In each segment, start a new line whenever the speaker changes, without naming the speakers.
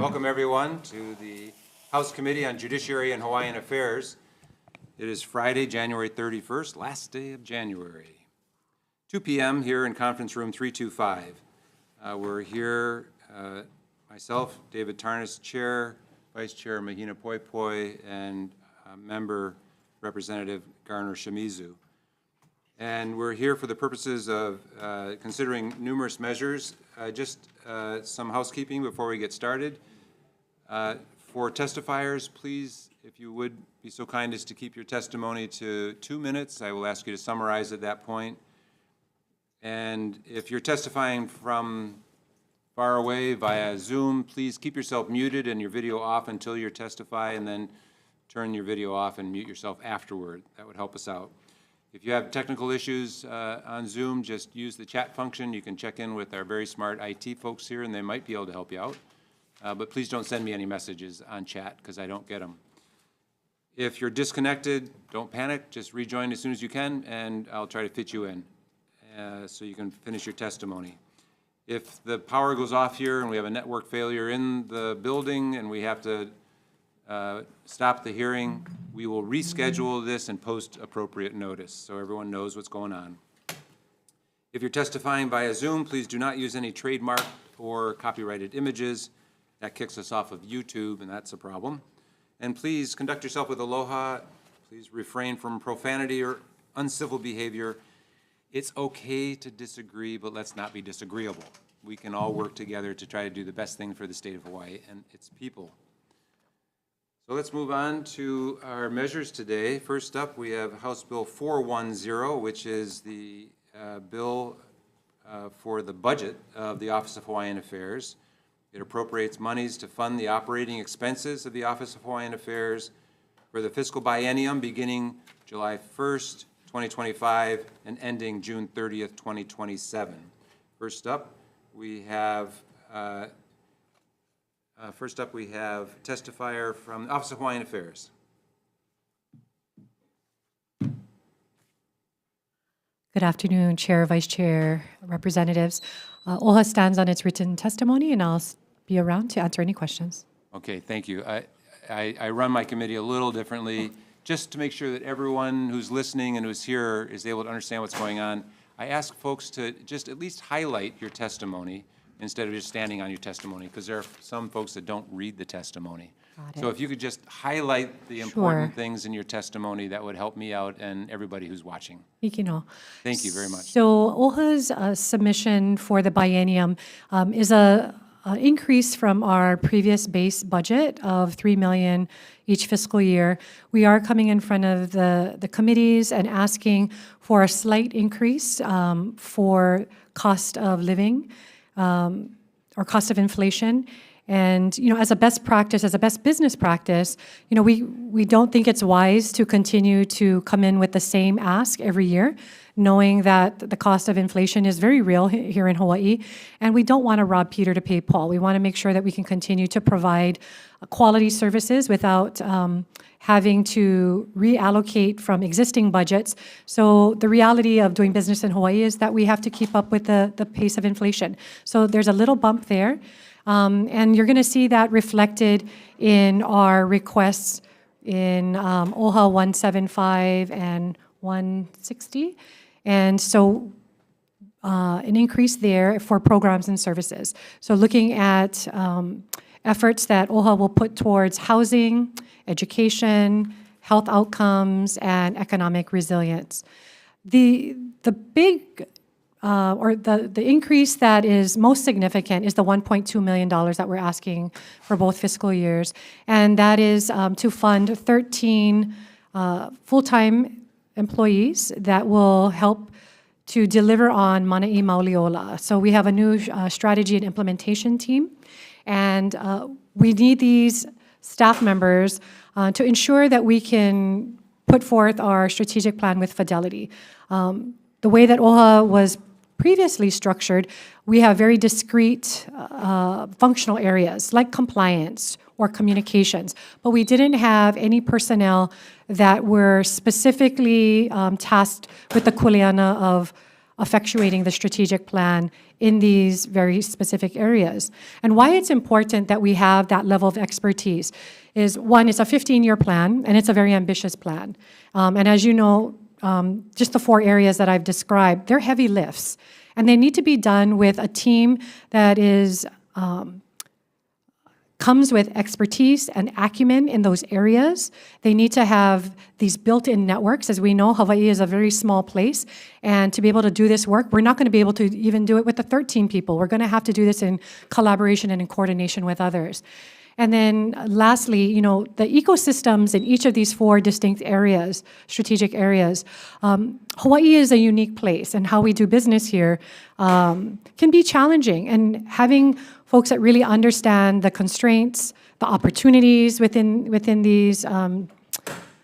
Welcome everyone to the House Committee on Judiciary and Hawaiian Affairs. It is Friday, January 31st, last day of January. 2 p.m. here in Conference Room 325. We're here, myself, David Tarnas, Chair, Vice Chair Mahina Poipoi, and Member Representative Garner Shimizu. And we're here for the purposes of considering numerous measures. Just some housekeeping before we get started. For testifiers, please, if you would be so kind as to keep your testimony to 2 minutes. I will ask you to summarize at that point. And if you're testifying from far away via Zoom, please keep yourself muted and your video off until you testify, and then turn your video off and mute yourself afterward. That would help us out. If you have technical issues on Zoom, just use the chat function. You can check in with our very smart IT folks here, and they might be able to help you out. But please don't send me any messages on chat because I don't get them. If you're disconnected, don't panic. Just rejoin as soon as you can, and I'll try to fit you in so you can finish your testimony. If the power goes off here and we have a network failure in the building and we have to stop the hearing, we will reschedule this and post appropriate notice so everyone knows what's going on. If you're testifying via Zoom, please do not use any trademark or copyrighted images. That kicks us off of YouTube, and that's a problem. And please conduct yourself with aloha. Please refrain from profanity or uncivil behavior. It's okay to disagree, but let's not be disagreeable. We can all work together to try to do the best thing for the state of Hawaii and its people. So let's move on to our measures today. First up, we have House Bill 410, which is the bill for the budget of the Office of Hawaiian Affairs. It appropriates monies to fund the operating expenses of the Office of Hawaiian Affairs for the fiscal biennium beginning July 1st, 2025 and ending June 30th, 2027. First up, we have testifier from the Office of Hawaiian Affairs.
Good afternoon, Chair, Vice Chair, Representatives. OHA stands on its written testimony, and I'll be around to answer any questions.
Okay, thank you. I run my committee a little differently, just to make sure that everyone who's listening and who's here is able to understand what's going on. I ask folks to just at least highlight your testimony instead of just standing on your testimony, because there are some folks that don't read the testimony. So if you could just highlight the important things in your testimony, that would help me out and everybody who's watching.
Thank
you very much.
So OHA's submission for the biennium is an increase from our previous base budget of $3 million each fiscal year. We are coming in front of the committees and asking for a slight increase for cost of living or cost of inflation. And, as a best practice, as a best business practice, we don't think it's wise to continue to come in with the same ask every year, knowing that the cost of inflation is very real here in Hawaii. And we don't want to rob Peter to pay Paul. We want to make sure that we can continue to provide quality services without having to reallocate from existing budgets. So the reality of doing business in Hawaii is that we have to keep up with the pace of inflation. So there's a little bump there. And you're going to see that reflected in our requests in OHA 175 and 160. And so an increase there for programs and services. So looking at efforts that OHA will put towards housing, education, health outcomes, and economic resilience. The big the increase that is most significant is the $1.2 million that we're asking for both fiscal years. And that is to fund 13 full-time employees that will help to deliver on Mana'i Mauliola. So we have a new strategy and implementation team. And we need these staff members to ensure that we can put forth our strategic plan with fidelity. The way that OHA was previously structured, we have very discrete functional areas like compliance or communications, but we didn't have any personnel that were specifically tasked with the kuleana of effectuating the strategic plan in these very specific areas. And why it's important that we have that level of expertise is, one, it's a 15-year plan, and it's a very ambitious plan. And as you know, just the 4 areas that I've described, they're heavy lifts, and they need to be done with a team that is comes with expertise and acumen in those areas. They need to have these built-in networks. As we know, Hawaii is a very small place, and to be able to do this work, we're not going to be able to even do it with the 13 people. We're going to have to do this in collaboration and in coordination with others. And then lastly, you know, the ecosystems in each of these 4 distinct areas, strategic areas, Hawaii is a unique place, and how we do business here can be challenging. And having folks that really understand the constraints, the opportunities within these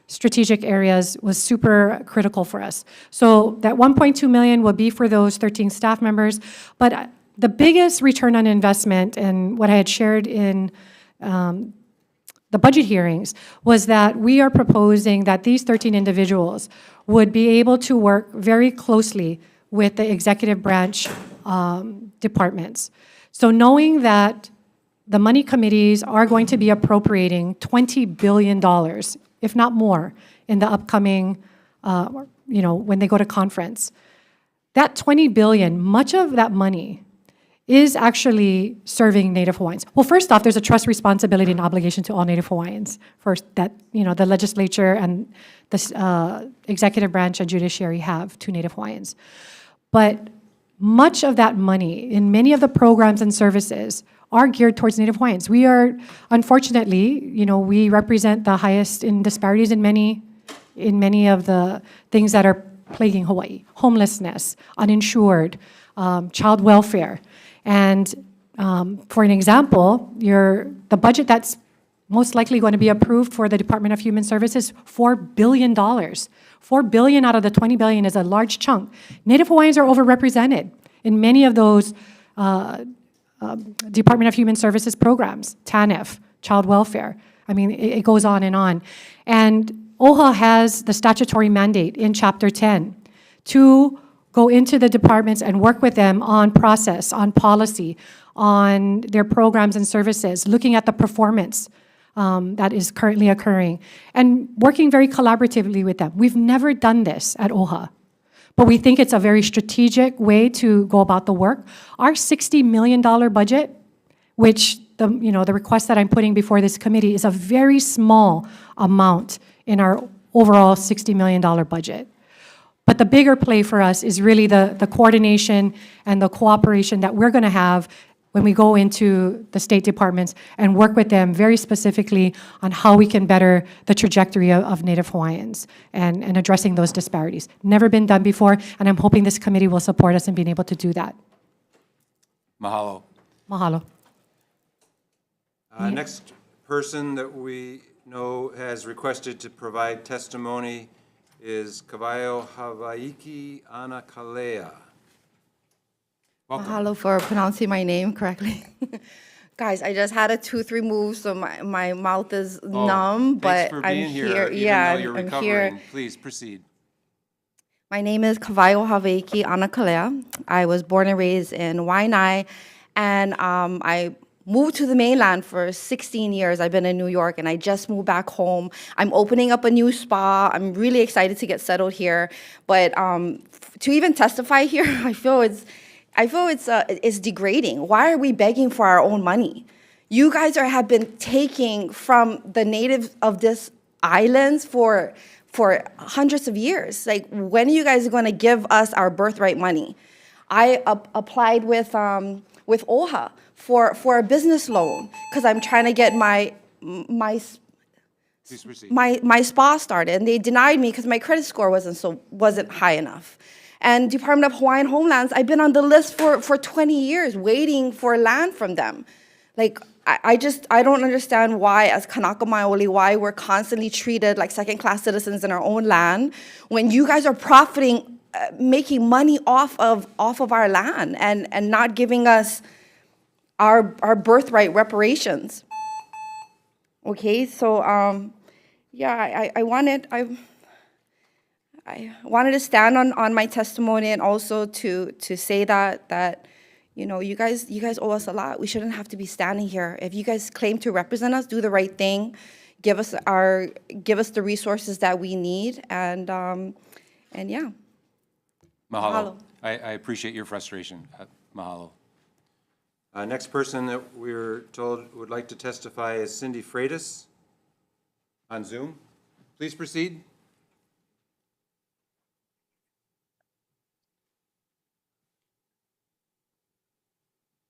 strategic areas was super critical for us. So that 1.2 million will be for those 13 staff members, but the biggest return on investment, and what I had shared in the budget hearings, was that we are proposing that these 13 individuals would be able to work very closely with the executive branch departments. So knowing that the money committees are going to be appropriating $20 billion, if not more, in the upcoming, you know, when they go to conference, that $20 billion, much of that money is actually serving Native Hawaiians. Well, first off, there's a trust, responsibility, and obligation to all Native Hawaiians. First, that, you know, the legislature and the executive branch and judiciary have to Native Hawaiians. But much of that money in many of the programs and services are geared towards Native Hawaiians. We are, unfortunately, you know, we represent the highest in disparities in many of the things that are plaguing Hawaii: homelessness, uninsured, child welfare. And for an example, the budget that's most likely going to be approved for the Department of Human Services, $4 billion. $4 billion out of the $20 billion is a large chunk. Native Hawaiians are overrepresented in many of those Department of Human Services programs, TANF, child welfare. I mean, it goes on. And OHA has the statutory mandate in Chapter 10 to go into the departments and work with them on process, on policy, on their programs and services, looking at the performance that is currently occurring, and working very collaboratively with them. We've never done this at OHA, but we think it's a very strategic way to go about the work. Our $60 million budget, which the request that I'm putting before this committee, is a very small amount in our overall $60 million budget. But the bigger play for us is really the coordination and the cooperation that we're going to have when we go into the state departments and work with them very specifically on how we can better the trajectory of Native Hawaiians and addressing those disparities. Never been done before, and I'm hoping this committee will support us in being able to do that.
Mahalo.
Mahalo.
Next person that we know has requested to provide testimony is Kavaio Hawai'i Anakalea. Welcome.
Mahalo for pronouncing my name correctly. Guys, I just had a tooth removed, so my mouth is numb, but
thanks for
I'm
being
here.
Even
Yeah,
though you're
I'm
recovering.
here.
Please proceed.
My name is Kavaio Hawai'i Anakalea. I was born and raised in Waianae, and I moved to the mainland for 16 years. I've been in New York, and I just moved back home. I'm opening up a new spa. I'm really excited to get settled here. But to even testify here, I feel it's degrading. Why are we begging for our own money? You guys have been taking from the natives of this islands for hundreds of years. Like, when are you guys going to give us our birthright money? I applied with OHA for a business loan because I'm trying to get my spa started, and they denied me because my credit score wasn't high enough. And Department of Hawaiian Homelands, I've been on the list for 20 years waiting for land from them. Like, I don't understand why, as Kanaka Maoli, why we're constantly treated like second-class citizens in our own land when you guys are profiting, making money off of our land and not giving us our birthright reparations. Okay, so yeah, I wanted to stand on my testimony and also to say that you know, you guys owe us a lot. We shouldn't have to be standing here. If you guys claim to represent us, do the right thing. Give us the resources that we need, and yeah.
Mahalo. I appreciate your frustration. Mahalo. Next person that we're told would like to testify is Cindy Freitas on Zoom. Please proceed.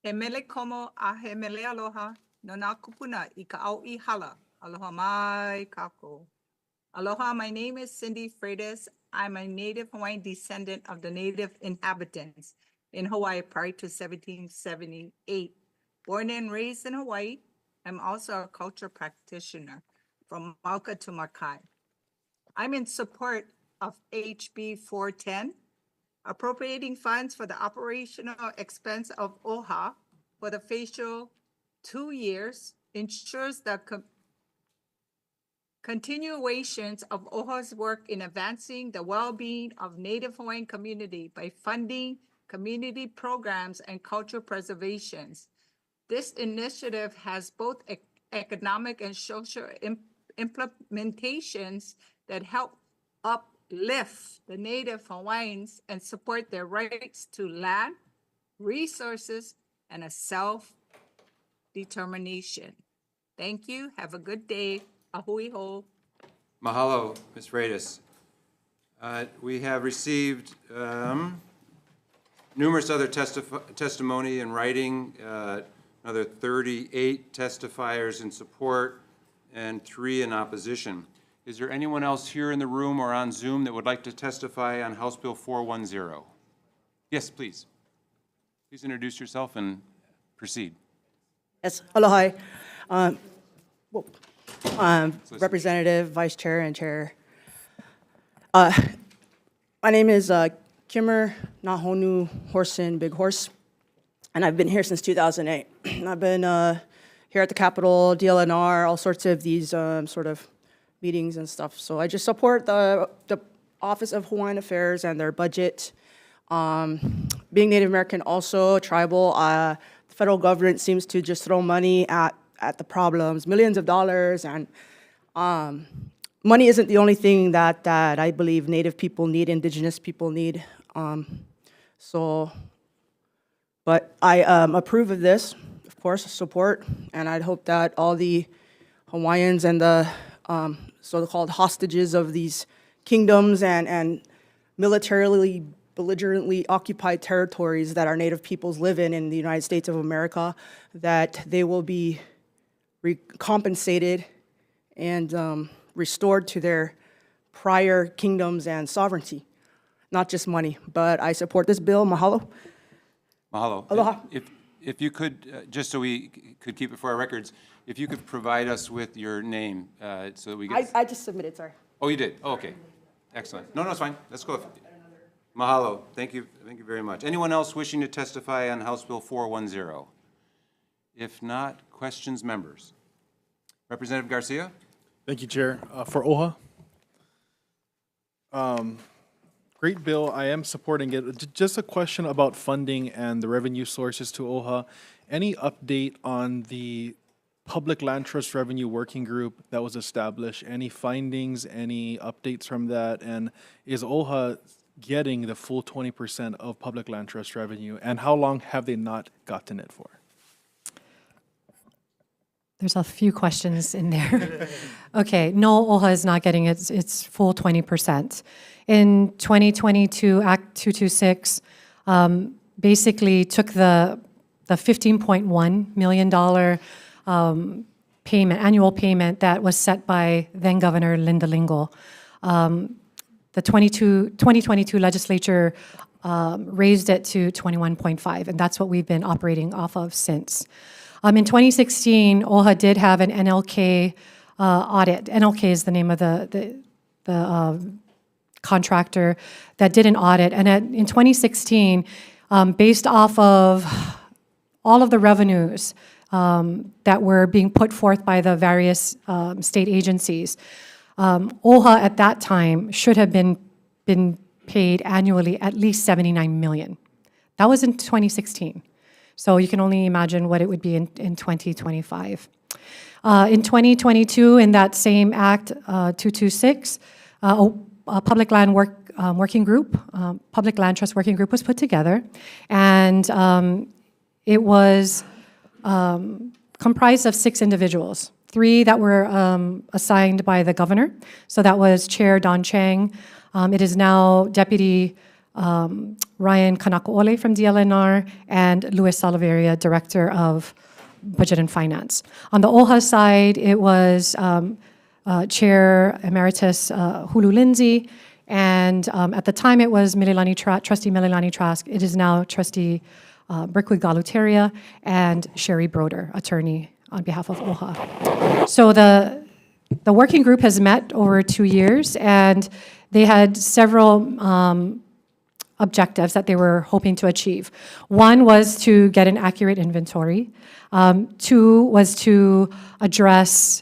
He mele komo a he mele aloha, no nā kupuna I ka au I hala. Aloha mai kako. Aloha, my name is Cindy Freitas. I'm a Native Hawaiian descendant of the native inhabitants in Hawaii prior to 1778. Born and raised in Hawaii, I'm also a culture practitioner from Mauka to Makai. I'm in support of HB 410, appropriating funds for the operational expense of OHA for the facial 2 years ensures the continuations of OHA's work in advancing the well-being of Native Hawaiian community by funding community programs and cultural preservations. This initiative has both economic and social implementations that help uplift the Native Hawaiians and support their rights to land, resources, and a self-determination. Thank you. Have a good day. Ahui ho.
Mahalo, Ms. Freitas. We have received numerous other testimony in writing, another 38 testifiers in support, and 3 in opposition. Is there anyone else here in the room or on Zoom that would like to testify on House Bill 410? Yes, please. Please introduce yourself and proceed.
Yes, aloha. Representative, Vice Chair, and Chair. My name is Kimmer Nahonu Horson Big Horse, and I've been here since 2008. I've been here at the Capitol, DLNR, all sorts of these sort of meetings and stuff. So I just support the Office of Hawaiian Affairs and their budget. Being Native American, also tribal, the federal government seems to just throw money at the problems, millions of dollars, and money isn't the only thing that I believe Native people need, Indigenous people need. But I approve of this, of course, support, and I'd hope that all the Hawaiians and the so-called hostages of these kingdoms and militarily belligerently occupied territories that our Native peoples live in the United States of America, that they will be compensated and restored to their prior kingdoms and sovereignty, not just money. But I support this bill. Mahalo.
Mahalo.
Aloha.
If you could, just so we could keep it for our records, if you could provide us with your name so that we get...
I just submitted, sorry.
Oh, you did? Oh, okay. Excellent. No, it's fine. Let's go. Mahalo. Thank you very much. Anyone else wishing to testify on House Bill 410? If not, questions, members. Representative Garcia?
Thank you, Chair. For OHA, great bill. I am supporting it. Just a question about funding and the revenue sources to OHA. Any update on the Public Land Trust Revenue Working Group that was established? Any findings, any updates from that? And is OHA getting the full 20% of Public Land Trust revenue? And how long have they not gotten it for?
There's a few questions in there. Okay, no, OHA is not getting its full 20%. In 2022, Act 226 basically took the $15.1 million annual payment that was set by then Governor Linda Lingle. The 2022 legislature raised it to 21.5, and that's what we've been operating off of since. In 2016, OHA did have an NLK audit. NLK is the name of the contractor that did an audit. And in 2016, based off of all of the revenues that were being put forth by the various state agencies, OHA at that time should have been been paid annually at least $79 million. That was in 2016. So you can only imagine what it would be in 2025. In 2022, in that same Act 226, a public land working group, public land trust working group was put together, and it was comprised of 6 individuals. 3 that were assigned by the governor. So that was Chair Don Chang. It is now Deputy Ryan Kanakaole from DLNR and Luis Salaveria, Director of Budget and Finance. On the OHA side, it was Chair Emeritus Hulu Lindsay, and at the time it was Trustee Mililani Trask. It is now Trustee Brickwood Galuteria and Sherry Broder, attorney on behalf of OHA. So the working group has met over 2 years, and they had several objectives that they were hoping to achieve. 1 was to get an accurate inventory. 2 was to address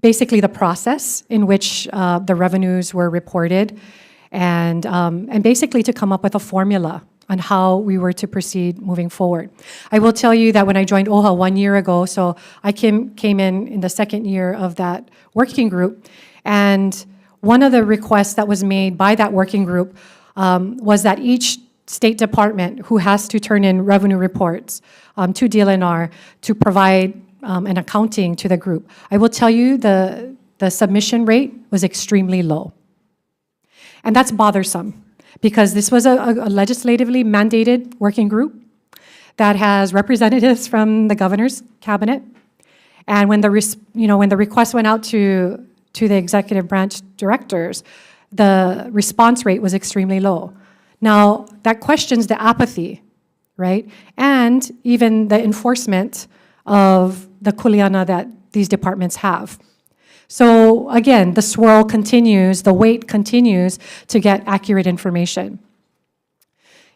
basically the process in which the revenues were reported, and basically to come up with a formula on how we were to proceed moving forward. I will tell you that when I joined OHA 1 year ago, so I came in the second year of that working group, and one of the requests that was made by that working group was that each state department who has to turn in revenue reports to DLNR to provide an accounting to the group. I will tell you the submission rate was extremely low. And that's bothersome, because this was a legislatively mandated working group that has representatives from the governor's cabinet. And when the request went out to the executive branch directors, the response rate was extremely low. Now, that questions the apathy, right? And even the enforcement of the kuleana that these departments have. So again, the swirl continues, the wait continues to get accurate information.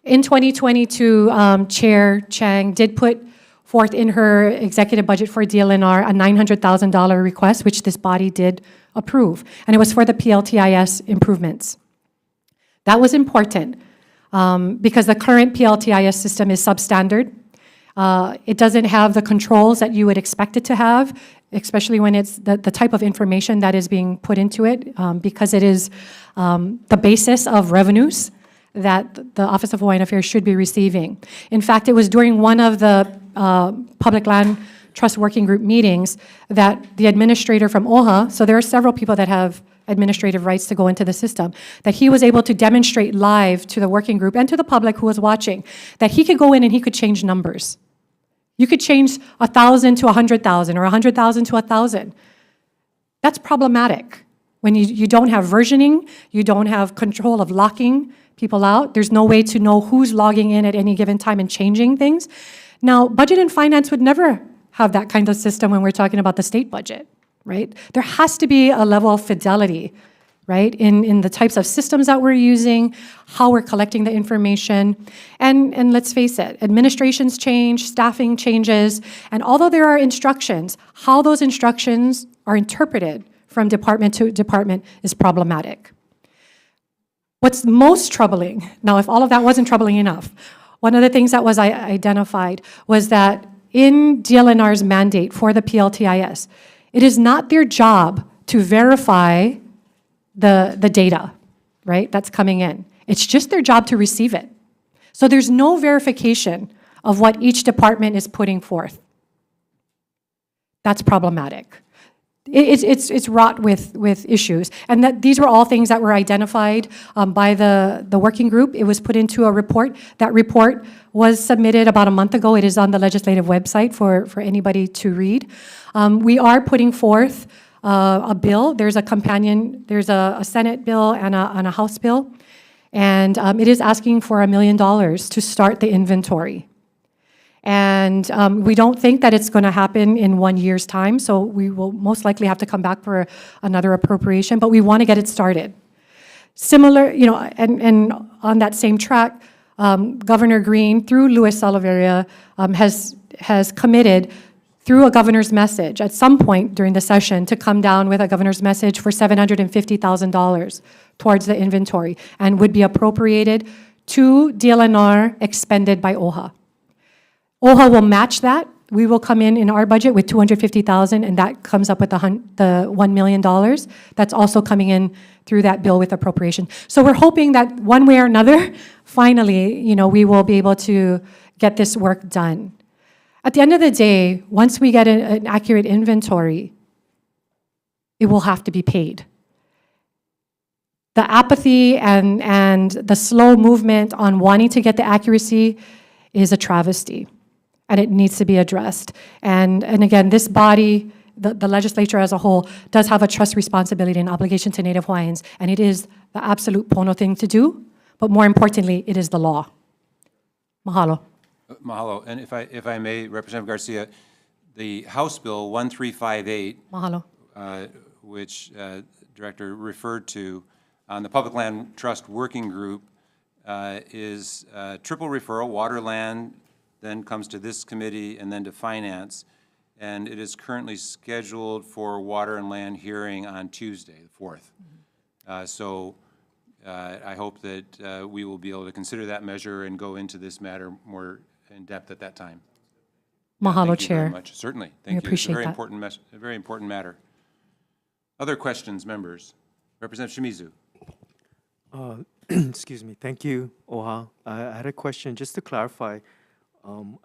In 2022, Chair Chang did put forth in her executive budget for DLNR a $900,000 request, which this body did approve, and it was for the PLTIS improvements. That was important because the current PLTIS system is substandard. It doesn't have the controls that you would expect it to have, especially when it's the type of information that is being put into it, because it is the basis of revenues that the Office of Hawaiian Affairs should be receiving. In fact, it was during one of the Public Land Trust Working Group meetings that the administrator from OHA, so there are several people that have administrative rights to go into the system, that he was able to demonstrate live to the working group and to the public who was watching that he could go in and he could change numbers. You could change 1,000 to 100,000 or 100,000 to 1,000. That's problematic. When you don't have versioning, you don't have control of locking people out, there's no way to know who's logging in at any given time and changing things. Now, budget and finance would never have that kind of system when we're talking about the state budget, right? There has to be a level of fidelity, right, in the types of systems that we're using, how we're collecting the information. And let's face it, administrations change, staffing changes, and although there are instructions, how those instructions are interpreted from department to department is problematic. What's most troubling, now if all of that wasn't troubling enough, one of the things that was identified was that in DLNR's mandate for the PLTIS, it is not their job to verify the data, right, that's coming in. It's just their job to receive it. So there's no verification of what each department is putting forth. That's problematic. It's wrought with issues. And that these were all things that were identified by the working group. It was put into a report. That report was submitted about a month ago. It is on the legislative website for anybody to read. We are putting forth a bill. There's a Senate bill and a House bill. And it is asking for $1 million to start the inventory. And we don't think that it's going to happen in 1 year's time, so we will most likely have to come back for another appropriation, but we want to get it started. Similar, and on that same track, Governor Green, through Luis Salaveria, has committed through a governor's message at some point during the session to come down with a governor's message for $750,000 towards the inventory and would be appropriated to DLNR expended by OHA. OHA will match that. We will come in our budget with $250,000, and that comes up with the $1 million. That's also coming in through that bill with appropriation. So we're hoping that one way or another, finally, we will be able to get this work done. At the end of the day, once we get an accurate inventory, it will have to be paid. The apathy and the slow movement on wanting to get the accuracy is a travesty, and it needs to be addressed. And again, this body, the legislature as a whole, does have a trust responsibility and obligation to Native Hawaiians, and it is the absolute pono thing to do, but more importantly, it is the law. Mahalo.
Mahalo. And if I may, Representative Garcia, the House Bill 1358,
Mahalo.
Which Director referred to, on the Public Land Trust Working Group, is triple referral, water, land, then comes to this committee and then to Finance. And it is currently scheduled for water and land hearing on Tuesday, the 4th. So I hope that we will be able to consider that measure and go into this matter more in depth at that time.
Mahalo,
Thank you
Chair.
very much. Certainly. Thank you.
appreciate
It's a very
that.
important a very important matter. Other questions, members? Representative Shimizu.
Excuse me. Thank you, OHA. I had a question just to clarify.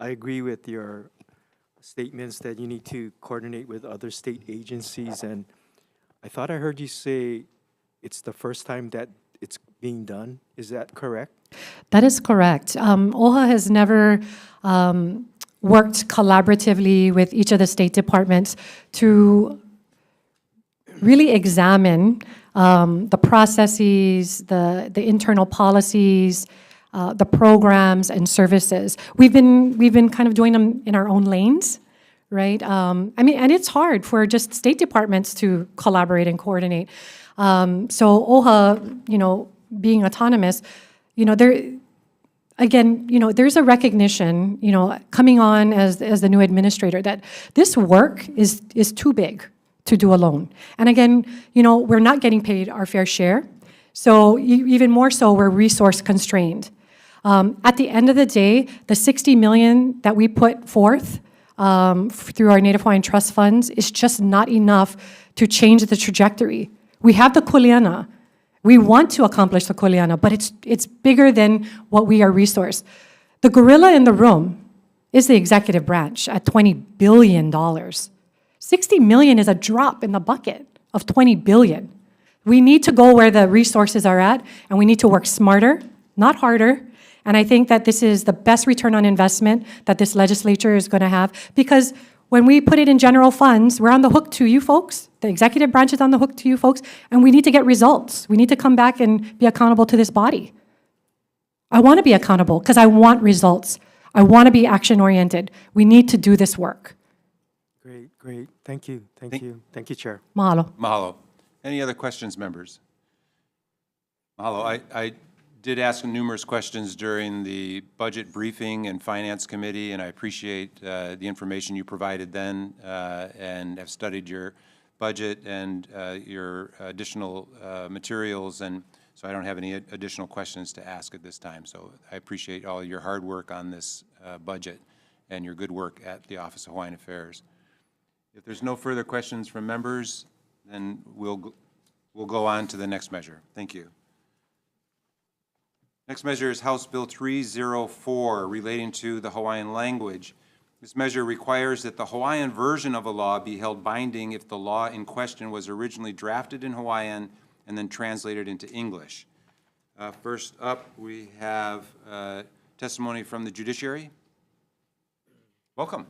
I agree with your statements that you need to coordinate with other state agencies, and I thought I heard you say it's the first time that it's being done. Is that correct?
That is correct. OHA has never worked collaboratively with each of the state departments to really examine the processes, the internal policies, the programs and services. We've been kind of doing them in our own lanes, right? And it's hard for just state departments to collaborate and coordinate. So OHA, being autonomous, there's a recognition, coming on as the new administrator, that this work is too big to do alone. And again, we're not getting paid our fair share. So even more so, we're resource constrained. At the end of the day, the $60 million that we put forth through our Native Hawaiian Trust funds is just not enough to change the trajectory. We have the kuleana. We want to accomplish the kuleana, but it's bigger than what we are resourced. The gorilla in the room is the executive branch at $20 billion. $60 million is a drop in the bucket of $20 billion. We need to go where the resources are at, and we need to work smarter, not harder. And I think that this is the best return on investment that this legislature is going to have, because when we put it in general funds, we're on the hook to you folks. The executive branch is on the hook to you folks, and we need to get results. We need to come back and be accountable to this body. I want to be accountable because I want results. I want to be action-oriented. We need to do this work.
Great. Thank you. Thank you, Chair.
Mahalo.
Mahalo. Any other questions, members? Mahalo. I did ask numerous questions during the budget briefing and Finance Committee, and I appreciate the information you provided then, and have studied your budget and your additional materials, and so I don't have any additional questions to ask at this time. So I appreciate all your hard work on this budget and your good work at the Office of Hawaiian Affairs. If there's no further questions from members, then we'll go on to the next measure. Thank you. Next measure is House Bill 304, relating to the Hawaiian language. This measure requires that the Hawaiian version of a law be held binding if the law in question was originally drafted in Hawaiian and then translated into English. First up, we have testimony from the judiciary. Welcome.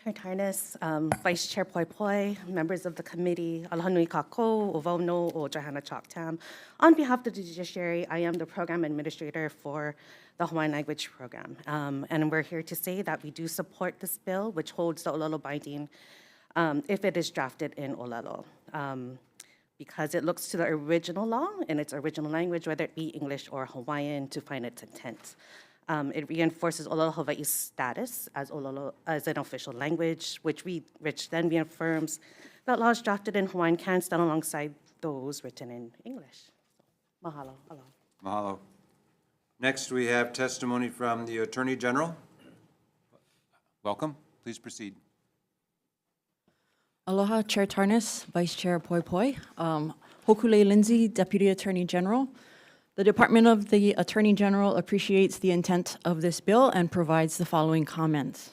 Chair Tarnas, Vice Chair Poi Poi, members of the committee, Aloha nui kākou, o wau no o Johanna Choktam. On behalf of the judiciary, I am the program administrator for the Hawaiian language program. And we're here to say that we do support this bill, which holds the Olelo binding if it is drafted in Olelo. because it looks to the original law in its original language, whether it be English or Hawaiian, to find its intent. It reinforces Olelo Hawaii's status as as an official language, which then reaffirms that laws drafted in Hawaiian can stand alongside those written in English. Mahalo. Aloha.
Mahalo. Next, we have testimony from the Attorney General. Welcome. Please proceed.
Aloha, Chair Tarnas, Vice Chair Poi Poi. Hokule Lindsay, Deputy Attorney General. The Department of the Attorney General appreciates the intent of this bill and provides the following comments.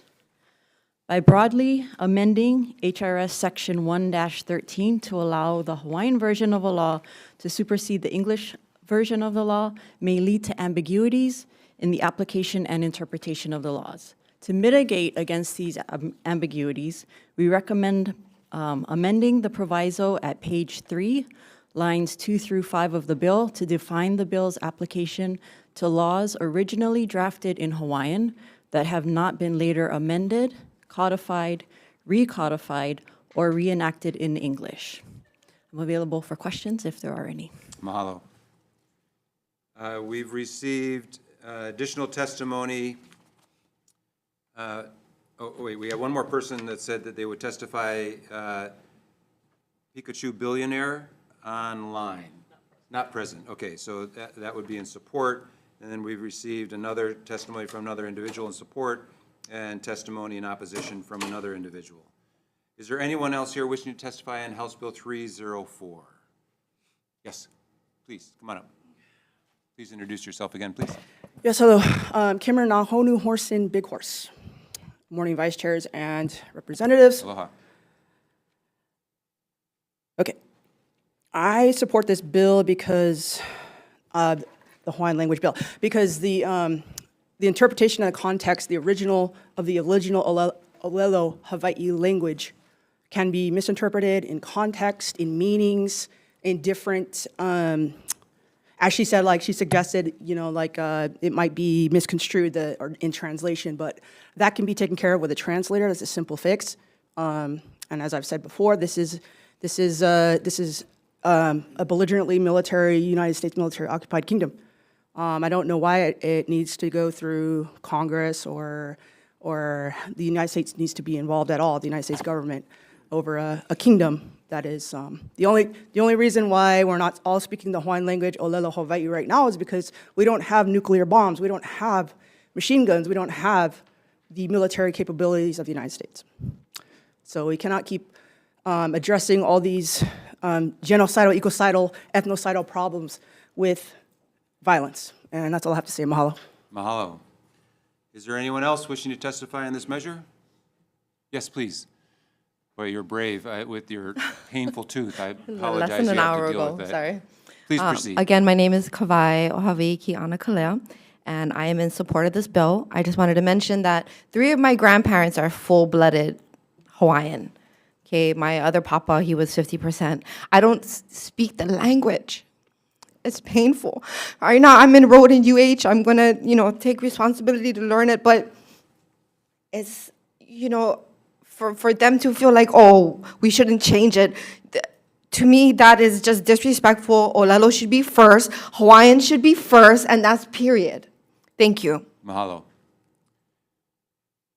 By broadly amending HRS Section 1-13 to allow the Hawaiian version of a law to supersede the English version of the law may lead to ambiguities in the application and interpretation of the laws. To mitigate against these ambiguities, we recommend amending the proviso at page 3, lines 2 through 5 of the bill to define the bill's application to laws originally drafted in Hawaiian that have not been later amended, codified, recodified, or reenacted in English. I'm available for questions if there are any.
Mahalo. We've received additional testimony. Wait, we have one more person that said that they would testify, Pikachu billionaire online. Not present. Okay, so that would be in support. And then we've received another testimony from another individual in support and testimony in opposition from another individual. Is there anyone else here wishing to testify on House Bill 304? Yes, please, come on up. Please introduce yourself again, please.
Yes, hello. Kimmer Nahonu Horsin Big Horse. Morning, Vice Chairs and Representatives.
Aloha.
Okay. I support this bill because, the Hawaiian language bill, because the interpretation and the context, the original Olelo Hawaii language can be misinterpreted in context, in meanings, in different, as she said, like she suggested, you know, like it might be misconstrued or in translation, but that can be taken care of with a translator. That's a simple fix. And as I've said before, this is a belligerently military, United States military occupied kingdom. I don't know why it needs to go through Congress or the United States needs to be involved at all, the United States government, over a kingdom that is, the only reason why we're not all speaking the Hawaiian language, Olelo Hawaii, right now is because we don't have nuclear bombs, we don't have machine guns, we don't have the military capabilities of the United States. So we cannot keep addressing all these genocidal, ecocidal, ethnocidal problems with violence. And that's all I have to say. Mahalo.
Mahalo. Is there anyone else wishing to testify on this measure? Yes, please. Boy, you're brave with your painful tooth. I apologize.
Less than an
you have
hour
to deal
ago,
with that.
sorry.
Please proceed.
Again, my name is Kawai Ohaweiki Anakalea, and I am in support of this bill. I just wanted to mention that 3 of my grandparents are full-blooded Hawaiian. Okay, my other papa, he was 50%. I don't speak the language. It's painful. Right now, I'm enrolled in UH. I'm gonna, take responsibility to learn it, but it's, for them to feel like, oh, we shouldn't change it. To me, that is just disrespectful. Olelo should be first, Hawaiian should be first, and that's period. Thank you.
Mahalo.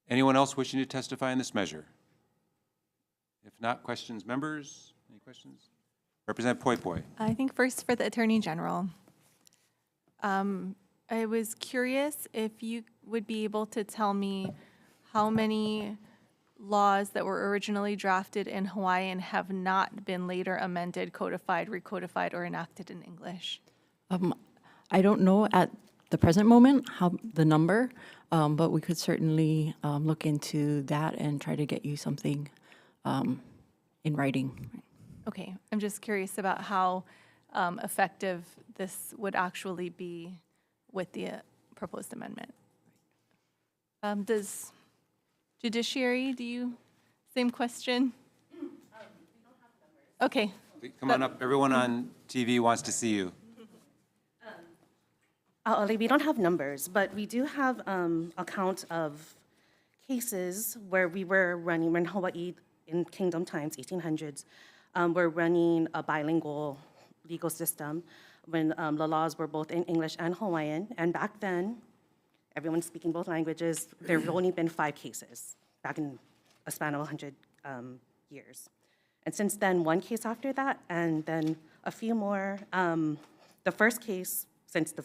Anyone else wishing to testify on this measure? If not, questions, members? Any questions? Representative Poi Poi.
I think first for the Attorney General. I was curious if you would be able to tell me how many laws that were originally drafted in Hawaiian have not been later amended, codified, recodified, or enacted in English.
I don't know at the present moment how the number, but we could certainly look into that and try to get you something in writing.
Okay, I'm just curious about how effective this would actually be with the proposed amendment. Does Judiciary, same question? Okay.
Come on up. Everyone on TV wants to see you.
We don't have numbers, but we do have a count of cases where we were running in Hawaii in Kingdom times, 1800s, We're running a bilingual legal system when the laws were both in English and Hawaiian. And back then, everyone's speaking both languages. There have only been 5 cases back in a span of 100 years. And since then, 1 case after that, and then a few more. The first case since the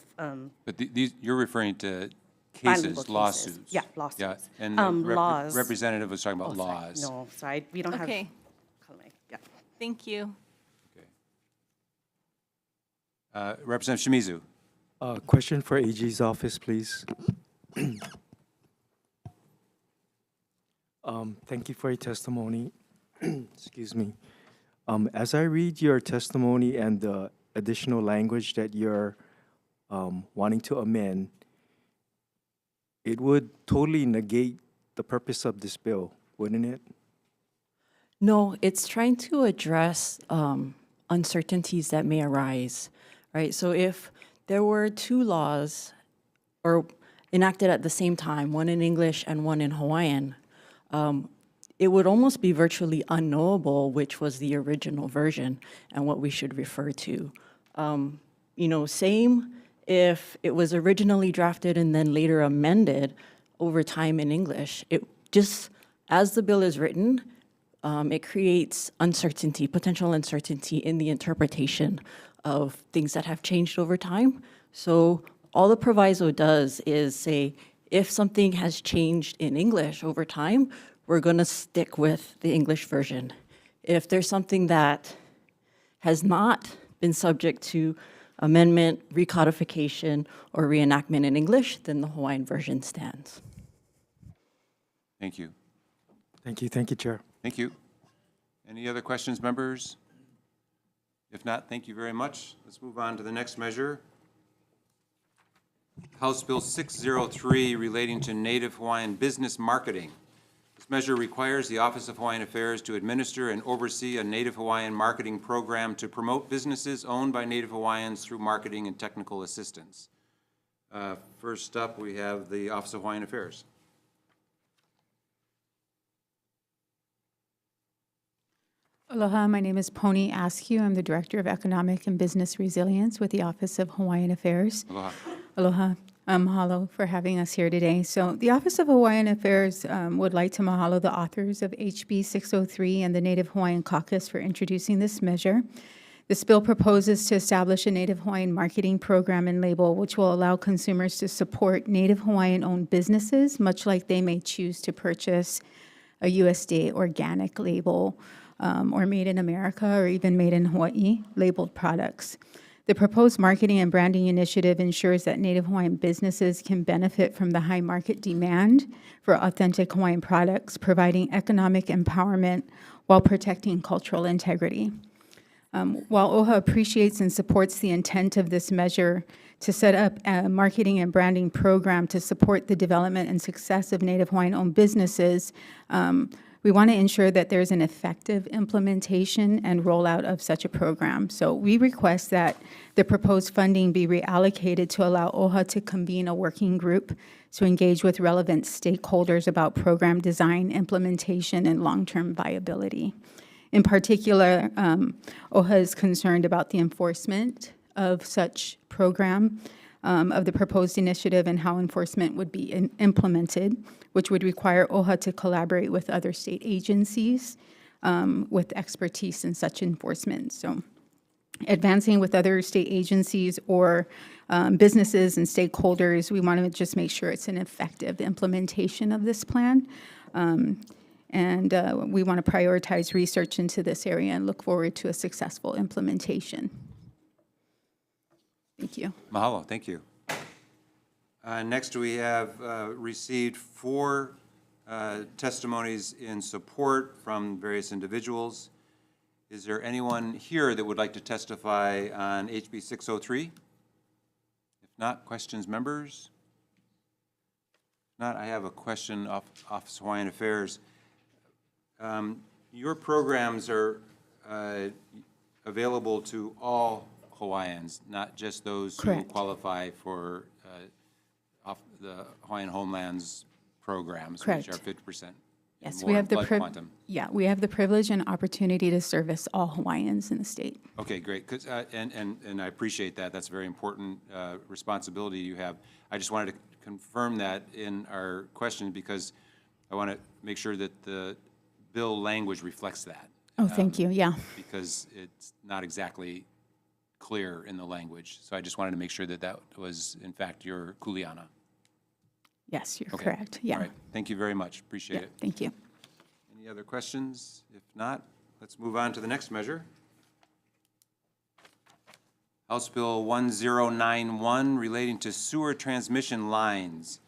But these, you're referring to
bilingual
cases,
cases.
lawsuits?
Yeah, lawsuits.
Yeah, and the
Laws.
representative was talking
Oh,
about
sorry.
laws.
No, sorry, we don't have.
Okay,
Yeah.
thank you.
Representative Shimizu.
Question for AG's office, please. Thank you for your testimony. Excuse me. As I read your testimony and the additional language that you're wanting to amend, it would totally negate the purpose of this bill, wouldn't it?
No, it's trying to address uncertainties that may arise, right? So if there were 2 laws or enacted at the same time, one in English and one in Hawaiian, it would almost be virtually unknowable which was the original version and what we should refer to. You know, same if it was originally drafted and then later amended over time in English. It just, as the bill is written, it creates uncertainty, potential uncertainty in the interpretation of things that have changed over time. So all the proviso does is say, if something has changed in English over time, we're going to stick with the English version. If there's something that has not been subject to amendment, recodification, or reenactment in English, then the Hawaiian version stands.
Thank you.
Thank you, Chair.
Thank you. Any other questions, members? If not, thank you very much. Let's move on to the next measure. House Bill 603 relating to Native Hawaiian business marketing. This measure requires the Office of Hawaiian Affairs to administer and oversee a Native Hawaiian marketing program to promote businesses owned by Native Hawaiians through marketing and technical assistance. First up, we have the Office of Hawaiian Affairs.
Aloha, my name is Pony Askew. I'm the Director of Economic and Business Resilience with the Office of Hawaiian Affairs.
Aloha.
Aloha. Mahalo for having us here today. So the Office of Hawaiian Affairs would like to mahalo the authors of HB 603 and the Native Hawaiian Caucus for introducing this measure. This bill proposes to establish a Native Hawaiian marketing program and label which will allow consumers to support Native Hawaiian-owned businesses, much like they may choose to purchase a USDA organic label or made in America or even made in Hawaii labeled products. The proposed marketing and branding initiative ensures that Native Hawaiian businesses can benefit from the high market demand for authentic Hawaiian products, providing economic empowerment while protecting cultural integrity. While OHA appreciates and supports the intent of this measure to set up a marketing and branding program to support the development and success of Native Hawaiian-owned businesses, we want to ensure that there's an effective implementation and rollout of such a program. So we request that the proposed funding be reallocated to allow OHA to convene a working group to engage with relevant stakeholders about program design, implementation, and long-term viability. In particular, OHA is concerned about the enforcement of such program, of the proposed initiative and how enforcement would be implemented, which would require OHA to collaborate with other state agencies with expertise in such enforcement. So advancing with other state agencies or businesses and stakeholders, we want to just make sure it's an effective implementation of this plan. And we want to prioritize research into this area and look forward to a successful implementation. Thank you.
Mahalo, thank you. Next, we have received 4 testimonies in support from various individuals. Is there anyone here that would like to testify on HB 603? If not, questions, members? If not, I have a question of Office of Hawaiian Affairs. Your programs are available to all Hawaiians, not just those
Correct.
who qualify for the Hawaiian Homelands programs, which
Correct.
are 50%.
Yes,
more blood quantum.
we have the privilege and opportunity to service all Hawaiians in the state.
Okay, great. 'Cause, and I appreciate that. That's a very important responsibility you have. I just wanted to confirm that in our question because I want to make sure that the bill language reflects that.
Oh, thank you, yeah.
Because it's not exactly clear in the language. So I just wanted to make sure that that was, in fact, your kuleana.
Yes, you're
Okay.
correct, yeah.
All right. Thank you very much. Appreciate
Yeah,
it.
thank you.
Any other questions? If not, let's move on to the next measure. House Bill 1091 relating to sewer transmission lines.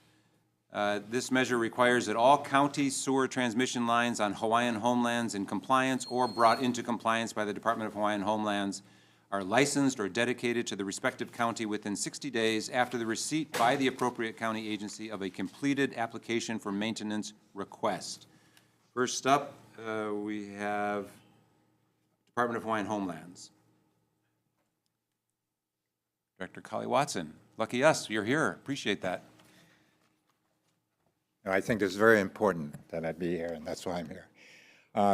This measure requires that all county sewer transmission lines on Hawaiian homelands in compliance or brought into compliance by the Department of Hawaiian Homelands are licensed or dedicated to the respective county within 60 days after the receipt by the appropriate county agency of a completed application for maintenance request. First up, we have Department of Hawaiian Homelands. Director Kali Watson. Lucky us, you're here. Appreciate that.
I think it's very important that I be here, and that's why I'm here.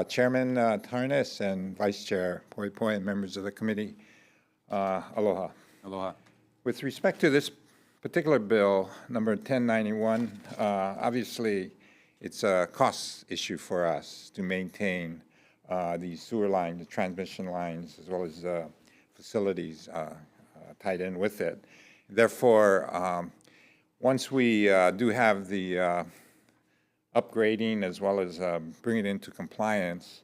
Chairman Tarnas and Vice Chair Poi Poi and members of the committee, aloha.
Aloha.
With respect to this particular bill, number 1091, obviously it's a cost issue for us to maintain these sewer lines, the transmission lines, as well as facilities tied in with it. Therefore, once we do have the upgrading as well as bring it into compliance,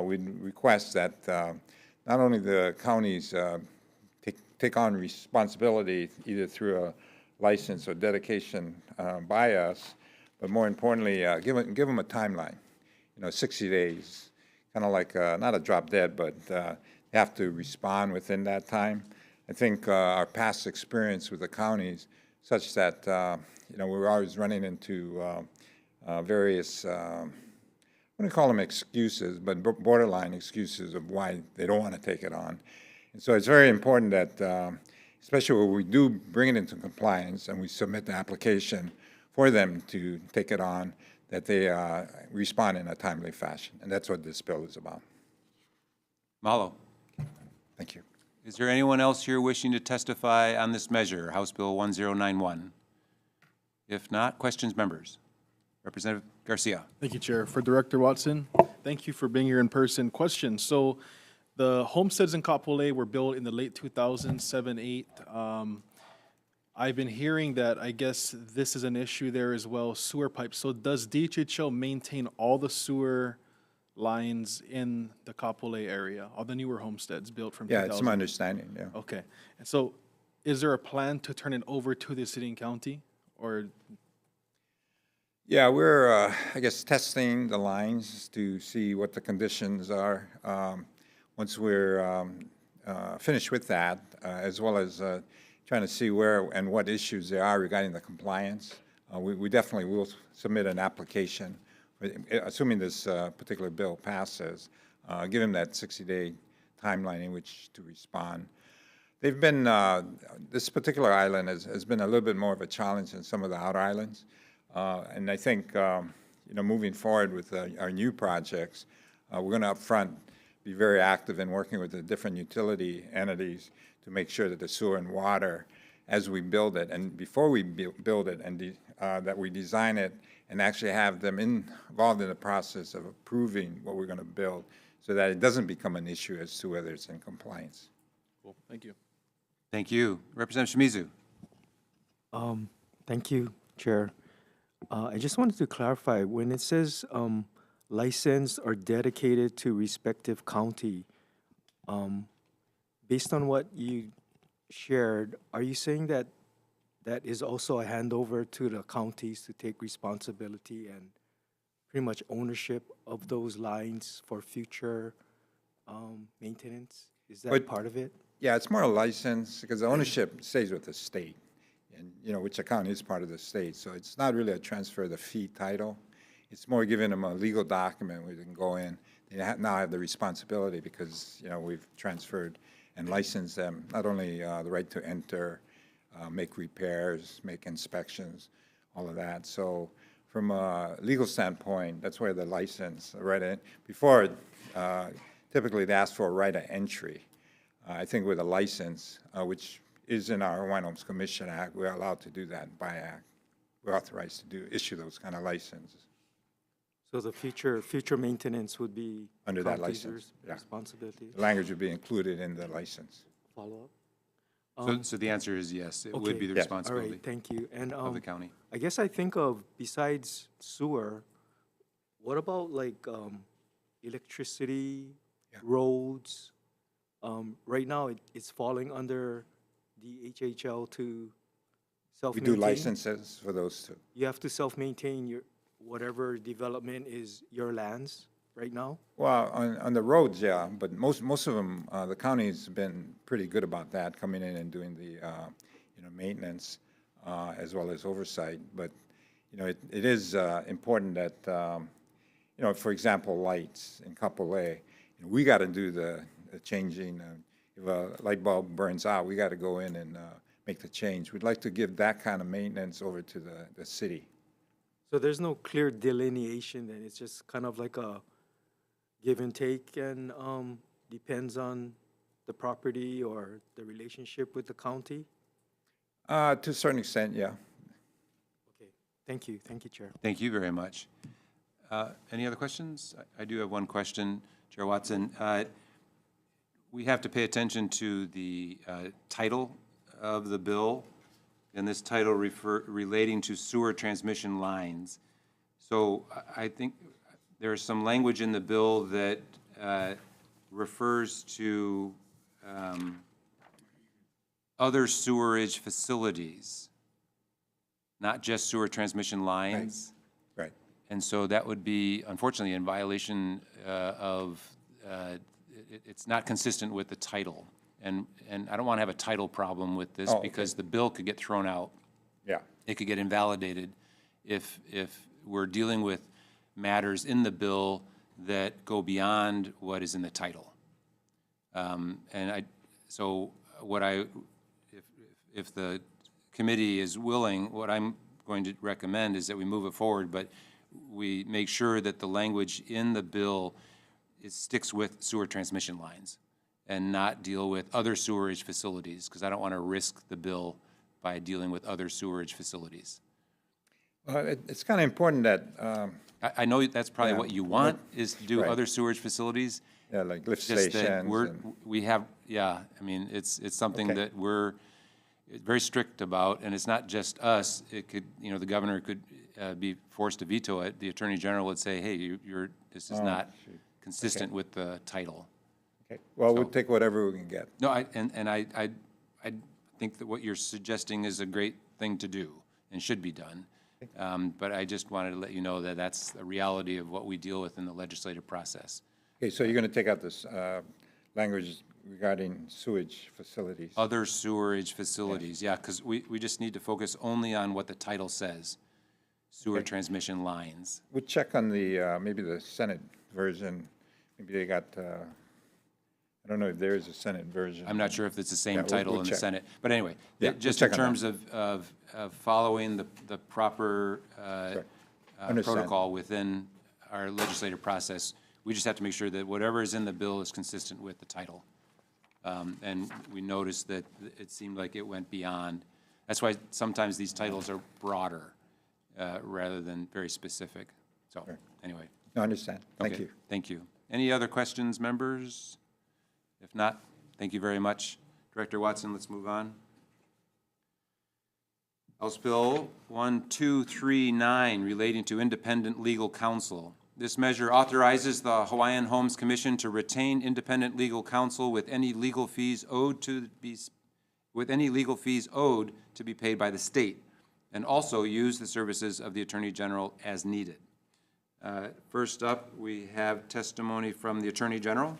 we'd request that not only the counties take on responsibility either through a license or dedication by us, but more importantly, give them a timeline, 60 days, kind of like not a drop dead, but they have to respond within that time. I think our past experience with the counties, such that we're always running into various, I wouldn't call them excuses, but borderline excuses of why they don't want to take it on. And so it's very important that, especially when we do bring it into compliance and we submit the application for them to take it on, that they respond in a timely fashion. And that's what this bill is about.
Mahalo.
Thank you.
Is there anyone else here wishing to testify on this measure, House Bill 1091? If not, questions, members? Representative Garcia.
Thank you, Chair. For Director Watson, thank you for being here in person. Question. So the homesteads in Kapolei were built in the late 2000s, 7, 8. I've been hearing that I guess this is an issue there as well, sewer pipes. So does DHHO maintain all the sewer lines in the Kapolei area, all the newer homesteads built from 2000?
Yeah, it's my understanding, yeah.
Okay. And so is there a plan to turn it over to the city and county, or?
Yeah, we're, I guess, testing the lines to see what the conditions are. Once we're finished with that, as well as trying to see where and what issues there are regarding the compliance, we definitely will submit an application, assuming this particular bill passes, give them that 60-day timeline in which to respond. They've been, this particular island has been a little bit more of a challenge than some of the outer islands. And I think, moving forward with our new projects, we're going to upfront be very active in working with the different utility entities to make sure that the sewer and water, as we build it, and before we build it, and that we design it and actually have them involved in the process of approving what we're going to build, so that it doesn't become an issue as to whether it's in compliance.
Cool. Thank you.
Thank you. Representative Shimizu.
Thank you, Chair. I just wanted to clarify, when it says licensed or dedicated to respective county, based on what you shared, are you saying that that is also a handover to the counties to take responsibility and pretty much ownership of those lines for future maintenance? Is that part of it?
Yeah, it's more a license because the ownership stays with the state, and which account is part of the state. So it's not really a transfer of the fee title. It's more giving them a legal document where they can go in. They now have the responsibility because we've transferred and licensed them not only the right to enter, make repairs, make inspections, all of that. So from a legal standpoint, that's where the license, before, typically they ask for a right of entry. I think with a license, which is in our Hawaiian Homes Commission Act, we're allowed to do that by act. We're authorized to issue those kind of licenses.
So the future maintenance would be
Under that
county's
license, yeah.
responsibility?
The language would be included in the license.
Follow-up?
So the answer is yes, it would be the
Okay.
responsibility
All right, thank you. And
of the county.
I guess I think of, besides sewer, what about like electricity, roads? Right now, it's falling under the HHL to
We
self-maintain.
do licenses for those two.
You have to self-maintain your, whatever development is your lands right now?
Well, on the roads, yeah, but most of them, the county's been pretty good about that, coming in and doing the, maintenance, as well as oversight. But, it is important that, for example, lights in Kapolei, we got to do the changing. If a light bulb burns out, we got to go in and make the change. We'd like to give that kind of maintenance over to the city.
So there's no clear delineation then, it's just kind of like a give and take and depends on the property or the relationship with the county?
To a certain extent, yeah.
Okay, thank you, Chair.
Thank you very much. Any other questions? I do have one question, Chair Watson. We have to pay attention to the title of the bill, and this title relating to sewer transmission lines. So I think there's some language in the bill that refers to other sewerage facilities, not just sewer transmission lines.
Right.
And so that would be, unfortunately, in violation of, it's not consistent with the title. And I don't want to have a title problem with this because the bill could get thrown out.
Yeah.
It could get invalidated if we're dealing with matters in the bill that go beyond what is in the title. If the committee is willing, what I'm going to recommend is that we move it forward, but we make sure that the language in the bill sticks with sewer transmission lines and not deal with other sewerage facilities, because I don't want to risk the bill by dealing with other sewerage facilities.
Well, it's kind of important that,
I know that's probably what you want, is to do
Right.
other sewerage facilities.
yeah, like lift
Just that
stations.
we have, it's something
Okay.
that we're very strict about, and it's not just us. It could, the governor could be forced to veto it. The Attorney General would say, hey, this is not consistent with the title.
Okay. Well, we'll take whatever we can get.
No, I think that what you're suggesting is a great thing to do and should be done. But I just wanted to let you know that that's the reality of what we deal with in the legislative process.
Okay, so you're going to take out this language regarding sewage facilities?
Other sewerage facilities, yeah, because we just need to focus only on what the title says, sewer transmission lines.
We'll check on the, maybe the Senate version. Maybe they got, I don't know if there is a Senate version.
I'm not sure if it's the same
Yeah,
title
we'll
in the
check.
Senate. But anyway,
Yeah,
just
we'll
in
check on
terms of following the proper
Understand.
protocol within our legislative process, we just have to make sure that whatever is in the bill is consistent with the title. And we noticed that it seemed like it went beyond. That's why sometimes these titles are broader rather than very specific. So, anyway.
I understand. Thank
Okay,
you.
Thank you. Any other questions, members? If not, thank you very much. Director Watson, let's move on. House Bill 1239 relating to independent legal counsel. This measure authorizes the Hawaiian Homes Commission to retain independent legal counsel with any legal fees owed to be paid by the state, and also use the services of the Attorney General as needed. First up, we have testimony from the Attorney General.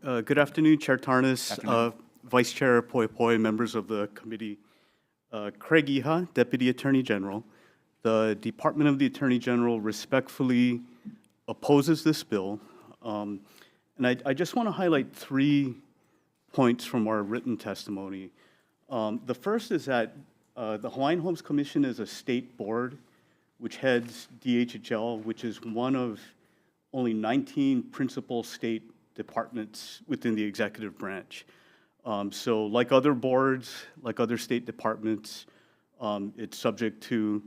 Good afternoon, Chair Tarnas, Vice Chair Poi Poi, members of the committee. Craig Iha, Deputy Attorney General. The Department of the Attorney General respectfully opposes this bill. And I just want to highlight 3 points from our written testimony. The first is that the Hawaiian Homes Commission is a state board which heads DHHL, which is one of only 19 principal state departments within the executive branch. So like other boards, like other state departments, it's subject to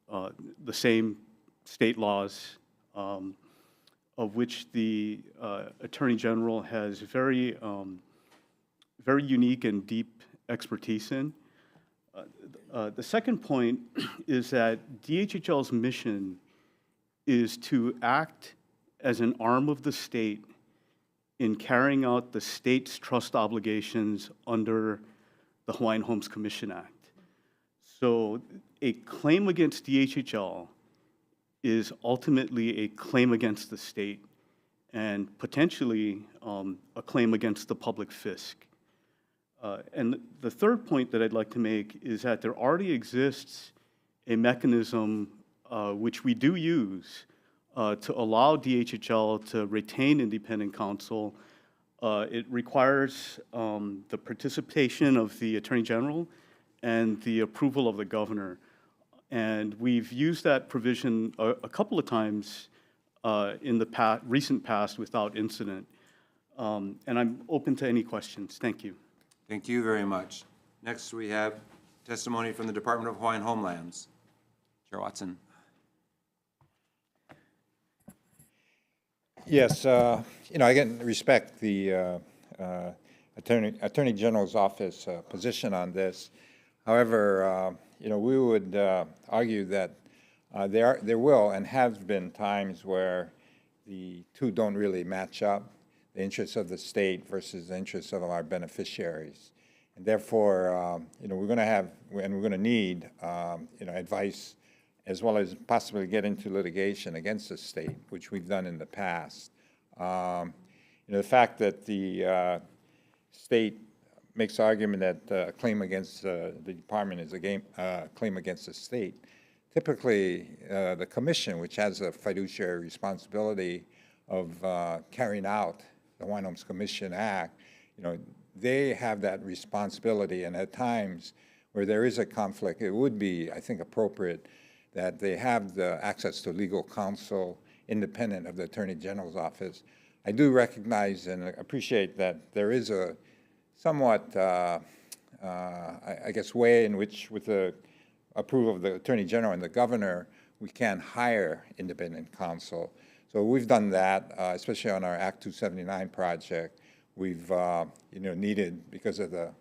the same state laws, of which the Attorney General has very unique and deep expertise in. The second point is that DHHL's mission is to act as an arm of the state in carrying out the state's trust obligations under the Hawaiian Homes Commission Act. So a claim against DHHL is ultimately a claim against the state and potentially a claim against the public fisc. And the third point that I'd like to make is that there already exists a mechanism which we do use to allow DHHL to retain independent counsel. It requires the participation of the Attorney General and the approval of the governor. And we've used that provision a couple of times in the recent past without incident. And I'm open to any questions. Thank you.
Thank you very much. Next, we have testimony from the Department of Hawaiian Homelands. Chair Watson.
Yes, I can respect the Attorney General's office position on this. However, we would argue that there will and have been times where the two don't really match up, the interests of the state versus the interests of our beneficiaries. And therefore, we're going to have, and we're going to need, advice as well as possibly get into litigation against the state, which we've done in the past. The fact that the state makes the argument that a claim against the department is a claim against the state. Typically, the commission, which has a fiduciary responsibility of carrying out the Hawaiian Homes Commission Act, they have that responsibility. And at times where there is a conflict, it would be, I think, appropriate that they have the access to legal counsel independent of the Attorney General's office. I do recognize and appreciate that there is a somewhat, I guess, way in which, with the approval of the Attorney General and the Governor, we can hire independent counsel. So we've done that, especially on our Act 279 project. We've, needed, because of the,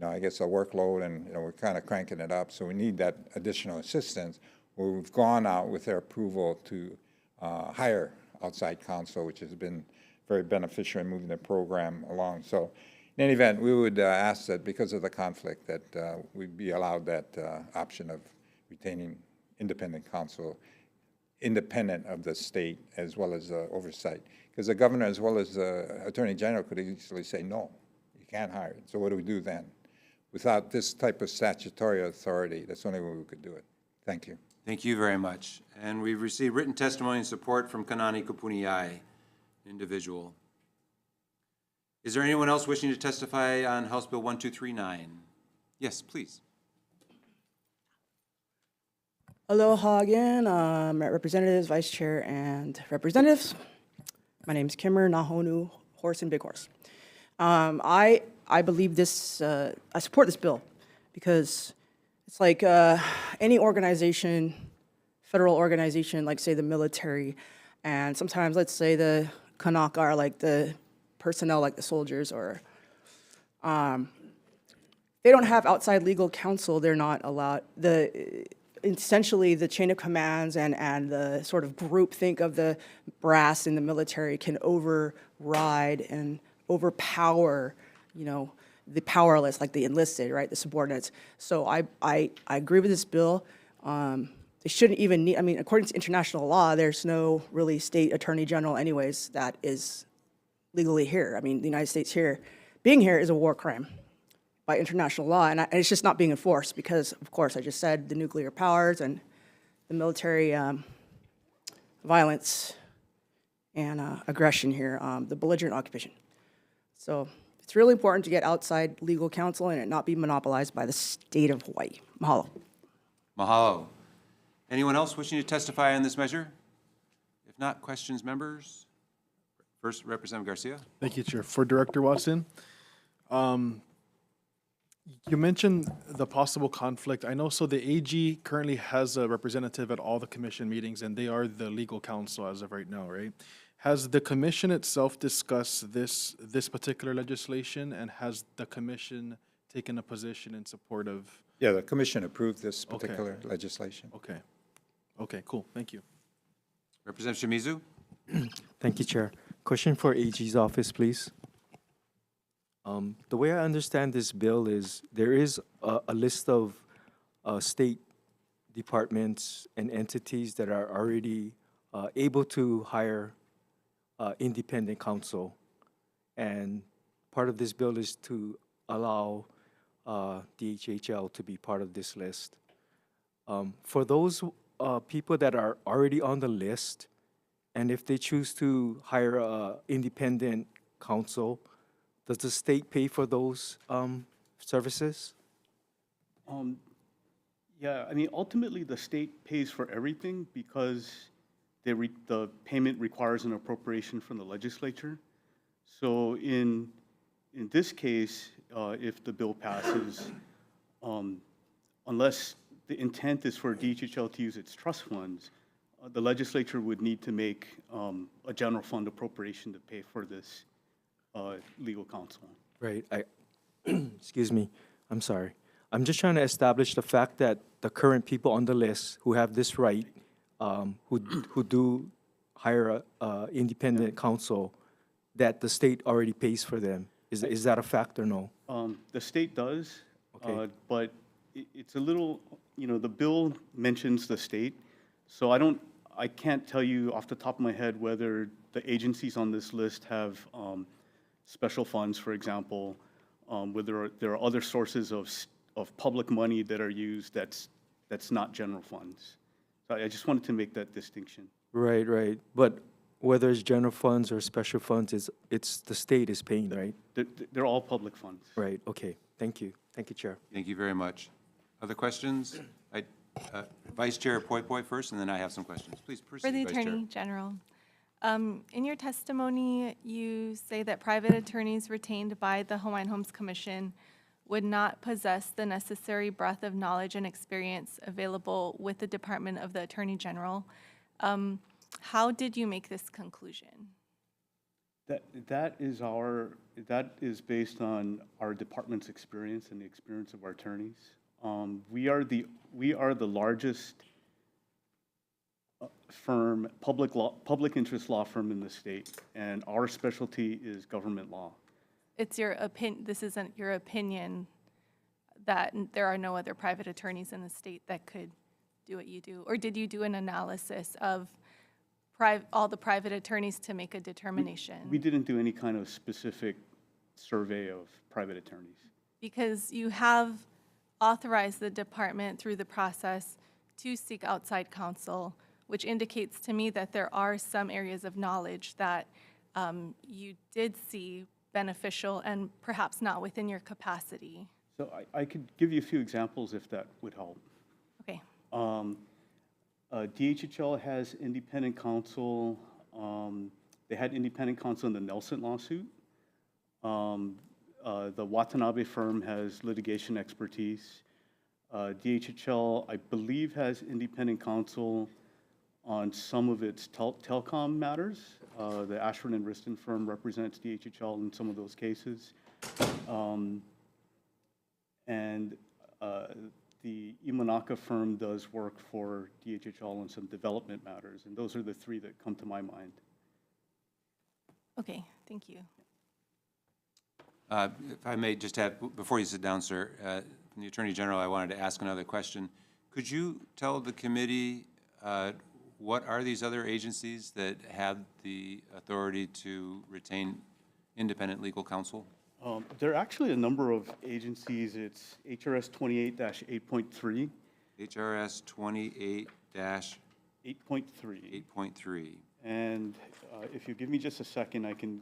I guess, the workload, and, we're kind of cranking it up, so we need that additional assistance, where we've gone out with their approval to hire outside counsel, which has been very beneficial in moving the program along. So in any event, we would ask that because of the conflict that we'd be allowed that option of retaining independent counsel, independent of the state as well as oversight. Because the governor as well as the Attorney General could easily say, no, you can't hire it. So what do we do then? Without this type of statutory authority, that's the only way we could do it. Thank you.
Thank you very much. And we've received written testimony and support from Kanani Kupuniai, individual. Is there anyone else wishing to testify on House Bill 1239? Yes, please.
Aloha again, representatives, vice chair, and representatives. My name is Kimmer Nahonu, Horse and Big Horse. I believe this, I support this bill because it's like any organization, federal organization, like say the military, and sometimes let's say the Kanaka are like the personnel, like the soldiers, or they don't have outside legal counsel. They're not allowed. Essentially, the chain of commands and the sort of groupthink of the brass in the military can override and overpower, the powerless, like the enlisted, right, the subordinates. So I agree with this bill. They shouldn't even need, according to international law, there's no really state attorney general anyways that is legally here. The United States being here is a war crime by international law, and it's just not being enforced because, of course, I just said the nuclear powers and the military violence and aggression here, the belligerent occupation. So it's really important to get outside legal counsel and it not be monopolized by the state of Hawaii. Mahalo.
Mahalo. Anyone else wishing to testify on this measure? If not, questions, members? First, Representative Garcia.
Thank you, Chair. For Director Watson, you mentioned the possible conflict. I know, so the AG currently has a representative at all the commission meetings, and they are the legal counsel as of right now, right? Has the commission itself discussed this particular legislation, and has the commission taken a position in support of?
Yeah, the commission approved this particular legislation.
Okay. Okay, cool. Thank you.
Representative Shimizu.
Thank you, Chair. Question for AG's office, please. The way I understand this bill is there is a list of state departments and entities that are already able to hire independent counsel. And part of this bill is to allow DHHL to be part of this list. For those people that are already on the list, and if they choose to hire a independent counsel, does the state pay for those services?
Yeah, I mean, ultimately, the state pays for everything because the payment requires an appropriation from the legislature. So in this case, if the bill passes, unless the intent is for DHHL to use its trust funds, the legislature would need to make a general fund appropriation to pay for this legal counsel.
Right. Excuse me. I'm sorry. I'm just trying to establish the fact that the current people on the list who have this right, who do hire a independent counsel, that the state already pays for them. Is that a fact or no?
The state does,
Okay.
but it's a little, the bill mentions the state, so I can't tell you off the top of my head whether the agencies on this list have special funds, for example, whether there are other sources of public money that are used that's not general funds. So I just wanted to make that distinction.
Right, right. But whether it's general funds or special funds, it's the state is paying, right?
They're all public funds.
Right, okay. Thank you. Thank you, Chair.
Thank you very much. Other questions? Vice Chair Poi Poi first, and then I have some questions. Please proceed,
For the
Vice Chair.
Attorney General, in your testimony, you say that private attorneys retained by the Hawaiian Homes Commission would not possess the necessary breadth of knowledge and experience available with the Department of the Attorney General. How did you make this conclusion?
That is based on our department's experience and the experience of our attorneys. We are the largest firm, public interest law firm in the state, and our specialty is government law.
It's your opinion, this isn't your opinion that there are no other private attorneys in the state that could do what you do? Or did you do an analysis of all the private attorneys to make a determination?
We didn't do any kind of specific survey of private attorneys.
Because you have authorized the department through the process to seek outside counsel, which indicates to me that there are some areas of knowledge that you did see beneficial and perhaps not within your capacity.
So I could give you a few examples if that would help.
Okay.
DHHL has independent counsel. They had independent counsel in the Nelson lawsuit. The Watanabe firm has litigation expertise. DHHL, I believe, has independent counsel on some of its telecom matters. The Ashford and Riston firm represents DHHL in some of those cases. And the Imanaka firm does work for DHHL on some development matters, and those are the three that come to my mind.
Okay, thank you.
If I may just have, before you sit down, sir, from the Attorney General, I wanted to ask another question. Could you tell the committee what are these other agencies that have the authority to retain independent legal counsel?
There are actually a number of agencies. It's HRS 28-8.3.
HRS 28-8.3.
And if you give me just a second, I can.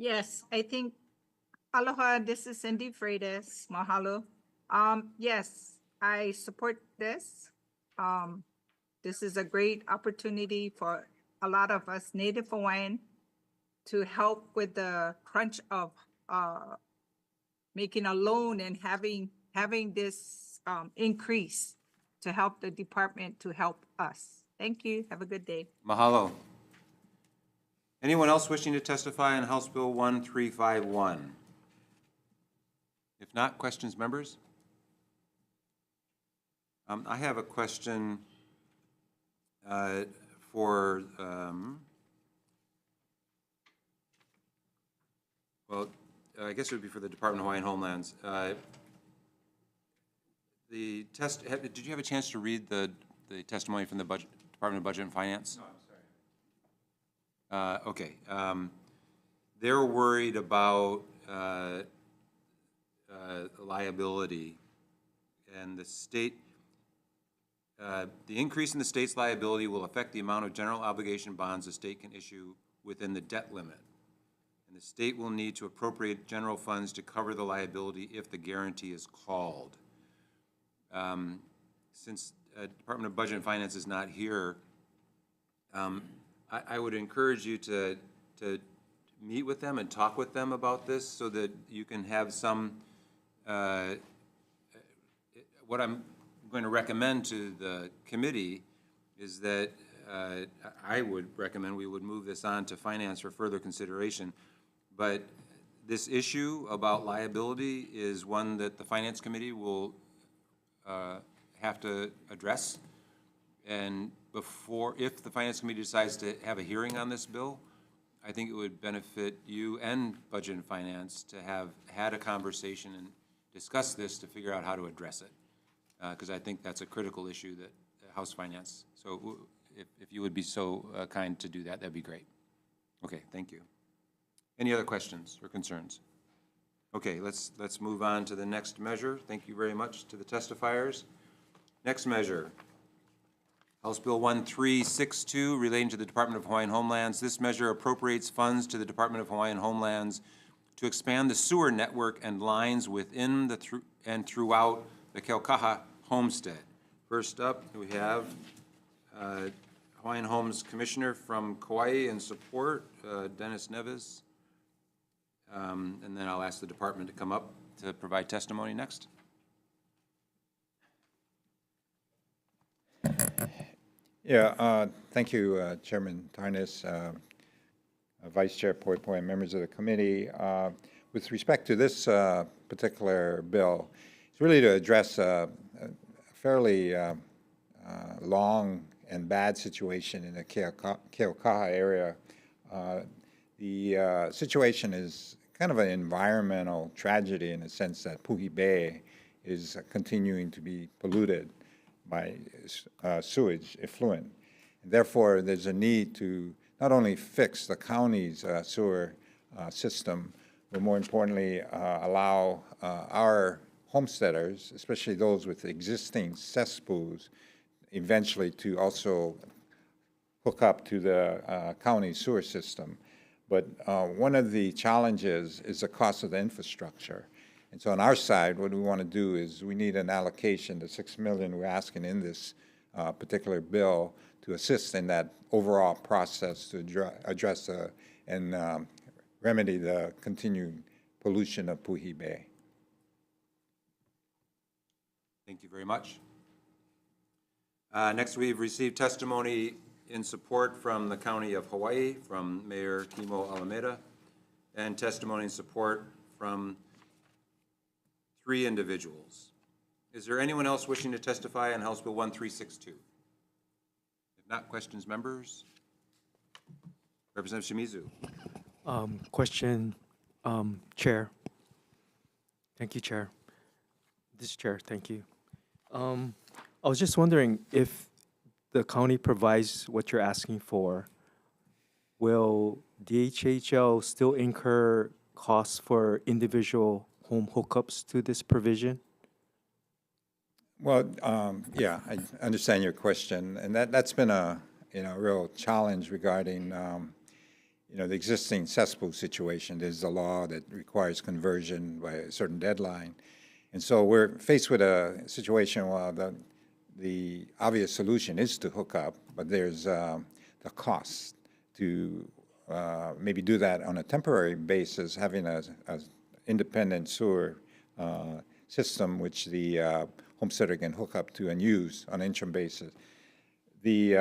Yes, I think, aloha, this is Cindy Freitas, mahalo. Yes, I support this. This is a great opportunity for a lot of us Native Hawaiian to help with the crunch of, making a loan and having this, increase to help the department to help us. Thank you. Have a good day.
Mahalo. Anyone else wishing to testify on House Bill 1351? If not, questions, members? I have a question for, well, I guess it would be for the Department of Hawaiian Homelands. Did you have a chance to read the testimony from the Department of Budget and Finance? No, I'm sorry. Okay. They're worried about liability, and the state, the increase in the state's liability will affect the amount of general obligation bonds the state can issue within the debt limit. And the state will need to appropriate general funds to cover the liability if the guarantee is called. Since Department of Budget and Finance is not here, I would encourage you to meet with them and talk with them about this so that you can have some, what I'm going to recommend to the committee is that I would recommend we would move this on to finance for further consideration. But this issue about liability is one that the Finance Committee will have to address. And if the Finance Committee decides to have a hearing on this bill, I think it would benefit you and Budget and Finance to have had a conversation and discuss this to figure out how to address it. Because I think that's a critical issue that House Finance. So if you would be so kind to do that, that'd be great. Okay, thank you. Any other questions or concerns? Okay, let's move on to the next measure. Thank you very much to the testifiers. Next measure, House Bill 1362 relating to the Department of Hawaiian Homelands. This measure appropriates funds to the Department of Hawaiian Homelands to expand the sewer network and lines within and throughout the Keaukaha homestead. First up, we have Hawaiian Homes Commissioner from Kauai in support, Dennis Neves. And then I'll ask the department to come up to provide testimony next.
Yeah, thank you, Chairman Tarnas, Vice Chair Poipoi, and members of the committee. With respect to this particular bill, it's really to address a fairly long and bad situation in the Keaukaha area. The situation is kind of an environmental tragedy in the sense that Puhi Bay is continuing to be polluted by sewage effluent. And therefore, there's a need to not only fix the county's sewer system, but more importantly, allow our homesteaders, especially those with existing cesspools, eventually to also hook up to the county sewer system. But one of the challenges is the cost of the infrastructure. And so on our side, what we want to do is we need an allocation, the $6 million we're asking in this particular bill to assist in that overall process to address and remedy the continued pollution of Puhi Bay.
Thank you very much. Next, we've received testimony in support from the County of Hawaii, from Mayor Kimo Alameda, and testimony in support from 3 individuals. Is there anyone else wishing to testify on House Bill 1362? If not, questions, members? Representative Shimizu.
Question, Chair. Thank you, Chair. This Chair, thank you. I was just wondering if the county provides what you're asking for, will DHHL still incur costs for individual home hookups to this provision?
Well, yeah, I understand your question, and that's been a real challenge regarding the existing cesspool situation. There's a law that requires conversion by a certain deadline. And so we're faced with a situation where the obvious solution is to hook up, but there's the cost to maybe do that on a temporary basis, having a independent sewer system which the homesteader can hook up to and use on an interim basis. The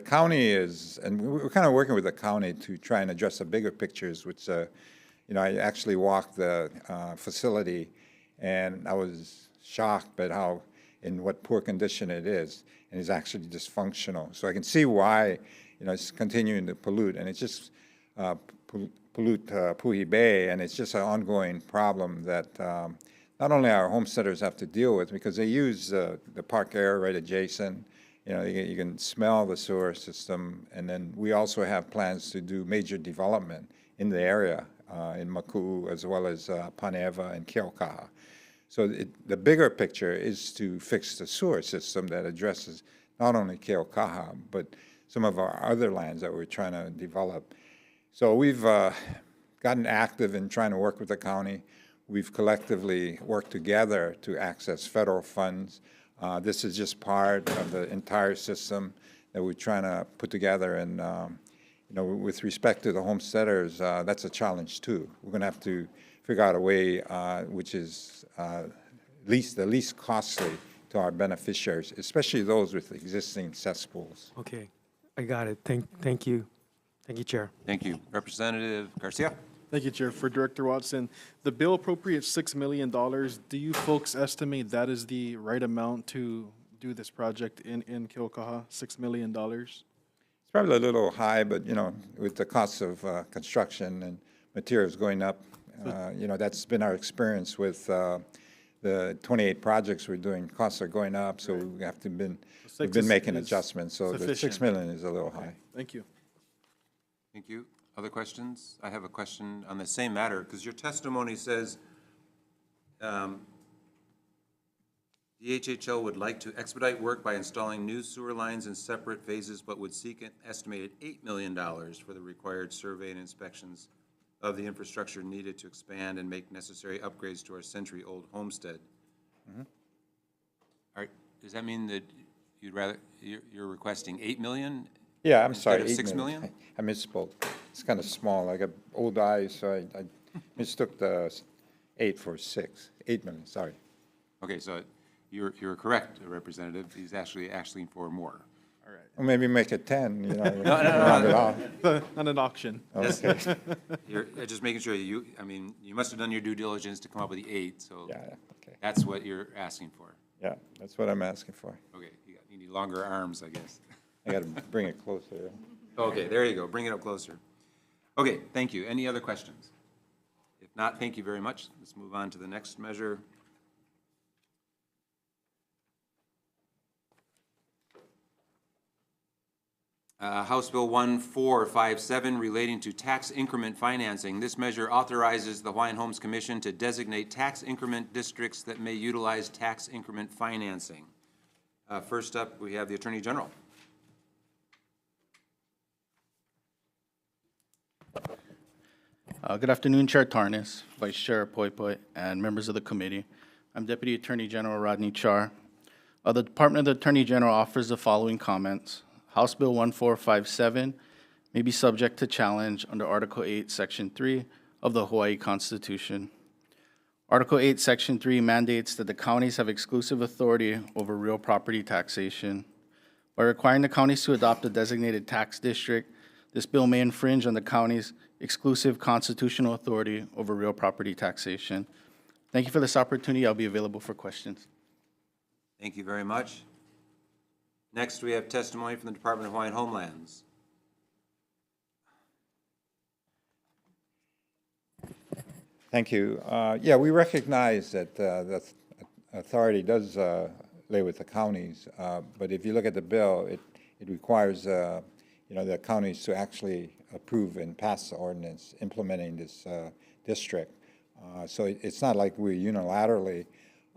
county is, and we're kind of working with the county to try and address the bigger pictures, which, I actually walked the facility, and I was shocked at in what poor condition it is, and it's actually dysfunctional. So I can see why, it's continuing to pollute, and it's just pollute Puhi Bay, and it's just an ongoing problem that not only our homesteaders have to deal with, because they use the park area right adjacent. You can smell the sewer system, and then we also have plans to do major development in the area, in Makuu, as well as Paneva and Keaukaha. So the bigger picture is to fix the sewer system that addresses not only Keaukaha, but some of our other lands that we're trying to develop. So we've gotten active in trying to work with the county. We've collectively worked together to access federal funds. This is just part of the entire system that we're trying to put together. And, with respect to the homesteaders, that's a challenge too. We're going to have to figure out a way which is the least costly to our beneficiaries, especially those with existing cesspools.
Okay, I got it. Thank you. Thank you, Chair.
Thank you. Representative Garcia?
Thank you, Chair. For Director Watson, the bill appropriates $6 million. Do you folks estimate that is the right amount to do this project in Keaukaha, $6 million? It's
probably a little high, but, with the cost of construction and materials going up, that's been our experience with the 28 projects we're doing. Costs are going up, so we've been making adjustments. So the $6 million is a little high.
Thank you.
Thank you. Other questions? I have a question on the same matter, because your testimony says the HHO would like to expedite work by installing new sewer lines in separate phases, but would seek an estimated $8 million for the required survey and inspections of the infrastructure needed to expand and make necessary upgrades to our century-old homestead. Does that mean that you're requesting $8 million?
Yeah, I'm sorry,
instead of
$6
$6 million?
I misspoke. It's kind of small. I got old eyes, so I mistook the 8 for 6. $8 million, sorry.
Okay, so you're correct, Representative. He's actually asking for more.
All right.
Or maybe make it 10,
round
it off.
Not an auction.
Okay.
You're just making sure you must have done your due diligence to come up with the 8, so
Yeah, okay.
that's what you're asking for.
Yeah, that's what I'm asking for.
Okay, you need longer arms, I guess.
I got to bring it closer.
Okay, there you go. Bring it up closer. Okay, thank you. Any other questions? If not, thank you very much. Let's move on to the next measure. House Bill 1457 relating to tax increment financing. This measure authorizes the Hawaiian Homes Commission to designate tax increment districts that may utilize tax increment financing. First up, we have the Attorney General.
Good afternoon, Chair Tarnas, Vice Chair Poipoi, and members of the committee. I'm Deputy Attorney General Rodney Char. The Department of the Attorney General offers the following comments. House Bill 1457 may be subject to challenge under Article 8, Section 3 of the Hawaii Constitution. Article 8, Section 3 mandates that the counties have exclusive authority over real property taxation. By requiring the counties to adopt a designated tax district, this bill may infringe on the county's exclusive constitutional authority over real property taxation. Thank you for this opportunity. I'll be available for questions.
Thank you very much. Next, we have testimony from the Department of Hawaiian Homelands.
Thank you. Yeah, we recognize that the authority does lay with the counties, but if you look at the bill, it requires the counties to actually approve and pass the ordinance implementing this district. So it's not like we're unilaterally,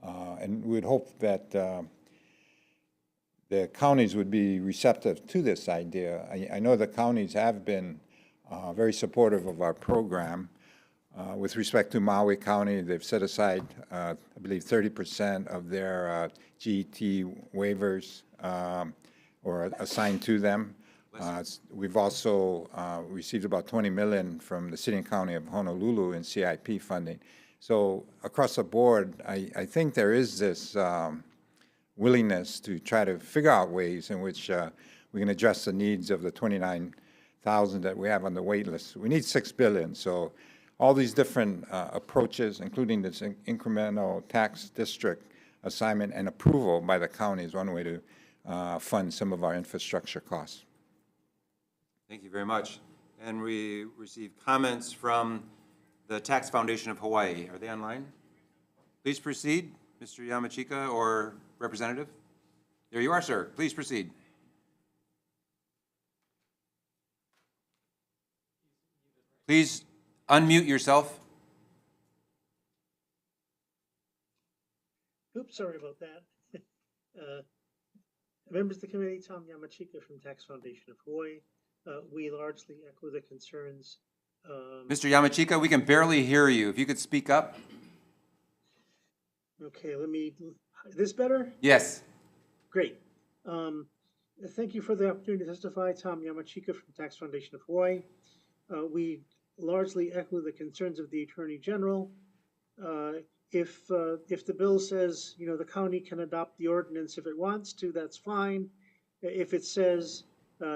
and we would hope that the counties would be receptive to this idea. I know the counties have been very supportive of our program. With respect to Maui County, they've set aside, I believe, 30% of their GET waivers or assigned to them. We've also received about $20 million from the City and County of Honolulu in CIP funding. So across the board, I think there is this willingness to try to figure out ways in which we can address the needs of the 29,000 that we have on the wait list. We need $6 billion, so all these different approaches, including this incremental tax district assignment and approval by the county, is one way to fund some of our infrastructure costs.
Thank you very much. And we received comments from the Tax Foundation of Hawaii. Are they online? Please proceed, Mr. Yamachika or Representative. There you are, sir. Please proceed. Please unmute yourself.
Oops, sorry about that. Members of the committee, Tom Yamachika from Tax Foundation of Hawaii. We largely echo the concerns.
Mr. Yamachika, we can barely hear you. If you could speak up.
Okay, this better?
Yes.
Great. Thank you for the opportunity to testify. Tom Yamachika from Tax Foundation of Hawaii. We largely echo the concerns of the Attorney General. If the bill says, the county can adopt the ordinance if it wants to, that's fine. If it says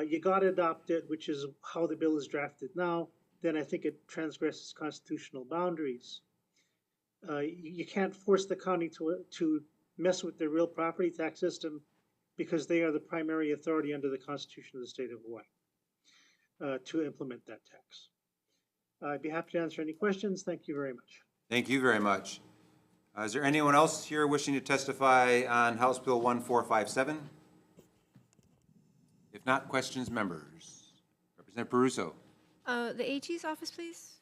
you got to adopt it, which is how the bill is drafted now, then I think it transgresses constitutional boundaries. You can't force the county to mess with the real property tax system because they are the primary authority under the Constitution of the State of Hawaii to implement that tax. I'd be happy to answer any questions. Thank you very much.
Thank you very much. Is there anyone else here wishing to testify on House Bill 1457? If not, questions, members. Representative Peruso.
The AG's office, please.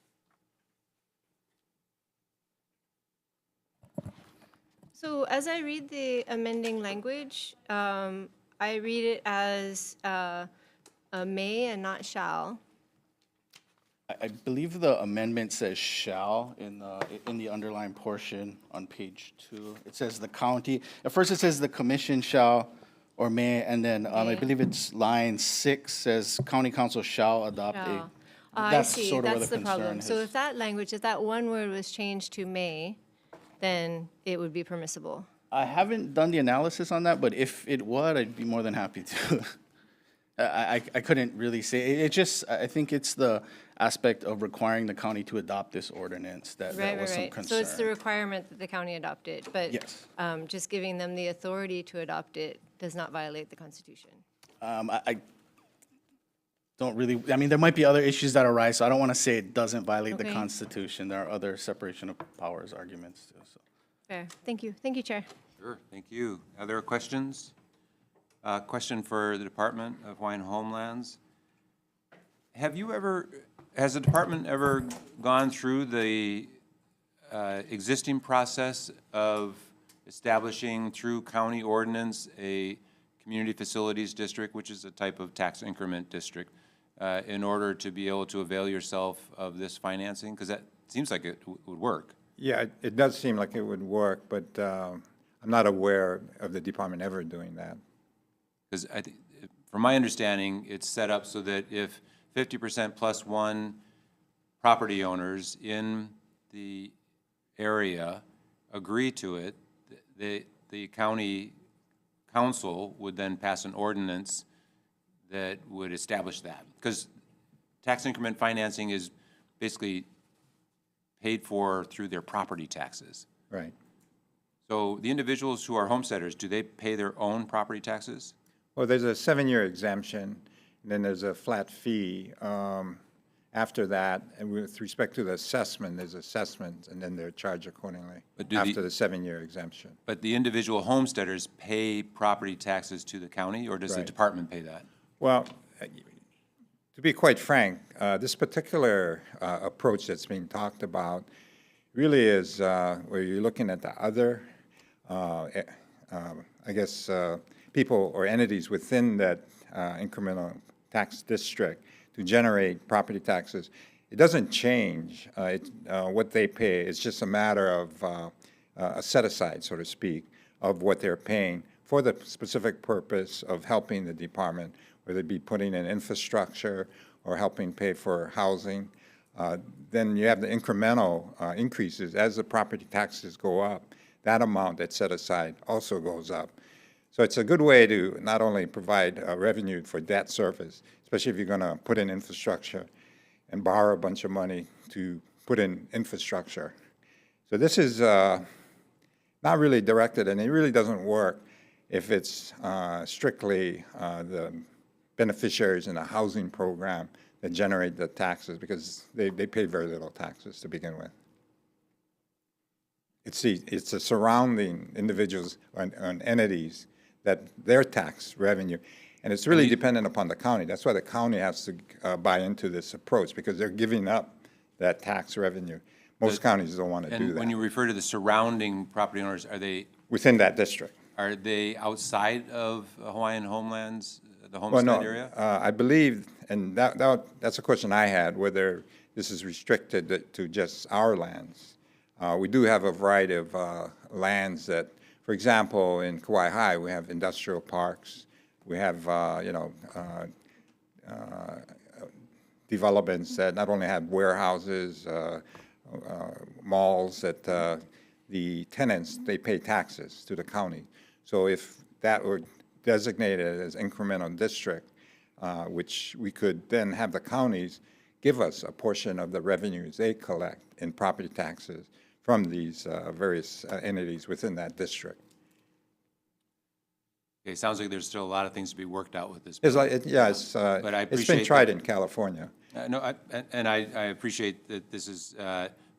So as I read the amending language, I read it as a may and not shall.
I believe the amendment says shall in the underlined portion on page 2. It says the county, at first it says the commission shall or may, and then I believe it's line 6 says county council shall adopt a.
I see,
sort of where
that's the problem.
concern
So
is.
if that language, if that one word was changed to may, then it would be permissible.
I haven't done the analysis on that, but if it would, I'd be more than happy to. I couldn't really say. It just, I think it's the aspect of requiring the county to adopt this ordinance that was some concern.
So it's the requirement that the county adopt it, but
Yes.
just giving them the authority to adopt it does not violate the Constitution.
I don't really, I mean, there might be other issues that arise, so I don't want to say it doesn't violate the
Okay.
Constitution. There are other separation of powers arguments too, so.
Fair. Thank you. Thank you, Chair.
Sure, thank you. Other questions? Question for the Department of Hawaiian Homelands. Has the department ever gone through the existing process of establishing through county ordinance a community facilities district, which is a type of tax increment district, in order to be able to avail yourself of this financing? Because that seems like it would work.
Yeah, it does seem like it would work, but I'm not aware of the department ever doing that.
Because from my understanding, it's set up so that if 50% plus one property owners in the area agree to it, the county council would then pass an ordinance that would establish that. Because tax increment financing is basically paid for through their property taxes.
Right.
So the individuals who are homesteaders, do they pay their own property taxes?
Well, there's a 7-year exemption, and then there's a flat fee. After that, and with respect to the assessment, there's assessment, and then they're charged accordingly after the 7-year exemption.
But the individual homesteaders pay property taxes to the county, or does the
Right.
department pay that?
Well, to be quite frank, this particular approach that's being talked about really is where you're looking at the other, I guess, people or entities within that incremental tax district to generate property taxes. It doesn't change what they pay. It's just a matter of a set-aside, so to speak, of what they're paying for the specific purpose of helping the department, whether it be putting in infrastructure or helping pay for housing. Then you have the incremental increases as the property taxes go up. That amount that's set aside also goes up. So it's a good way to not only provide revenue for debt service, especially if you're going to put in infrastructure and borrow a bunch of money to put in infrastructure. So this is not really directed, and it really doesn't work if it's strictly the beneficiaries in a housing program that generate the taxes, because they pay very little taxes to begin with. It's the surrounding individuals and entities that their tax revenue, and it's really dependent upon the county. That's why the county has to buy into this approach, because they're giving up that tax revenue. Most counties don't want to do
And
that.
when you refer to the surrounding property owners, are they?
Within that district.
Are they outside of Hawaiian homelands, the homestead area?
I believe, and that's a question I had, whether this is restricted to just our lands. We do have a variety of lands that, for example, in Kauai High, we have industrial parks. We have, developments that not only have warehouses, malls, that the tenants, they pay taxes to the county. So if that were designated as incremental district, which we could then have the counties give us a portion of the revenues they collect in property taxes from these various entities within that district.
Okay, sounds like there's still a lot of things to be worked out with this.
It's
bill.
like, yeah, it's been tried in California.
I appreciate that this is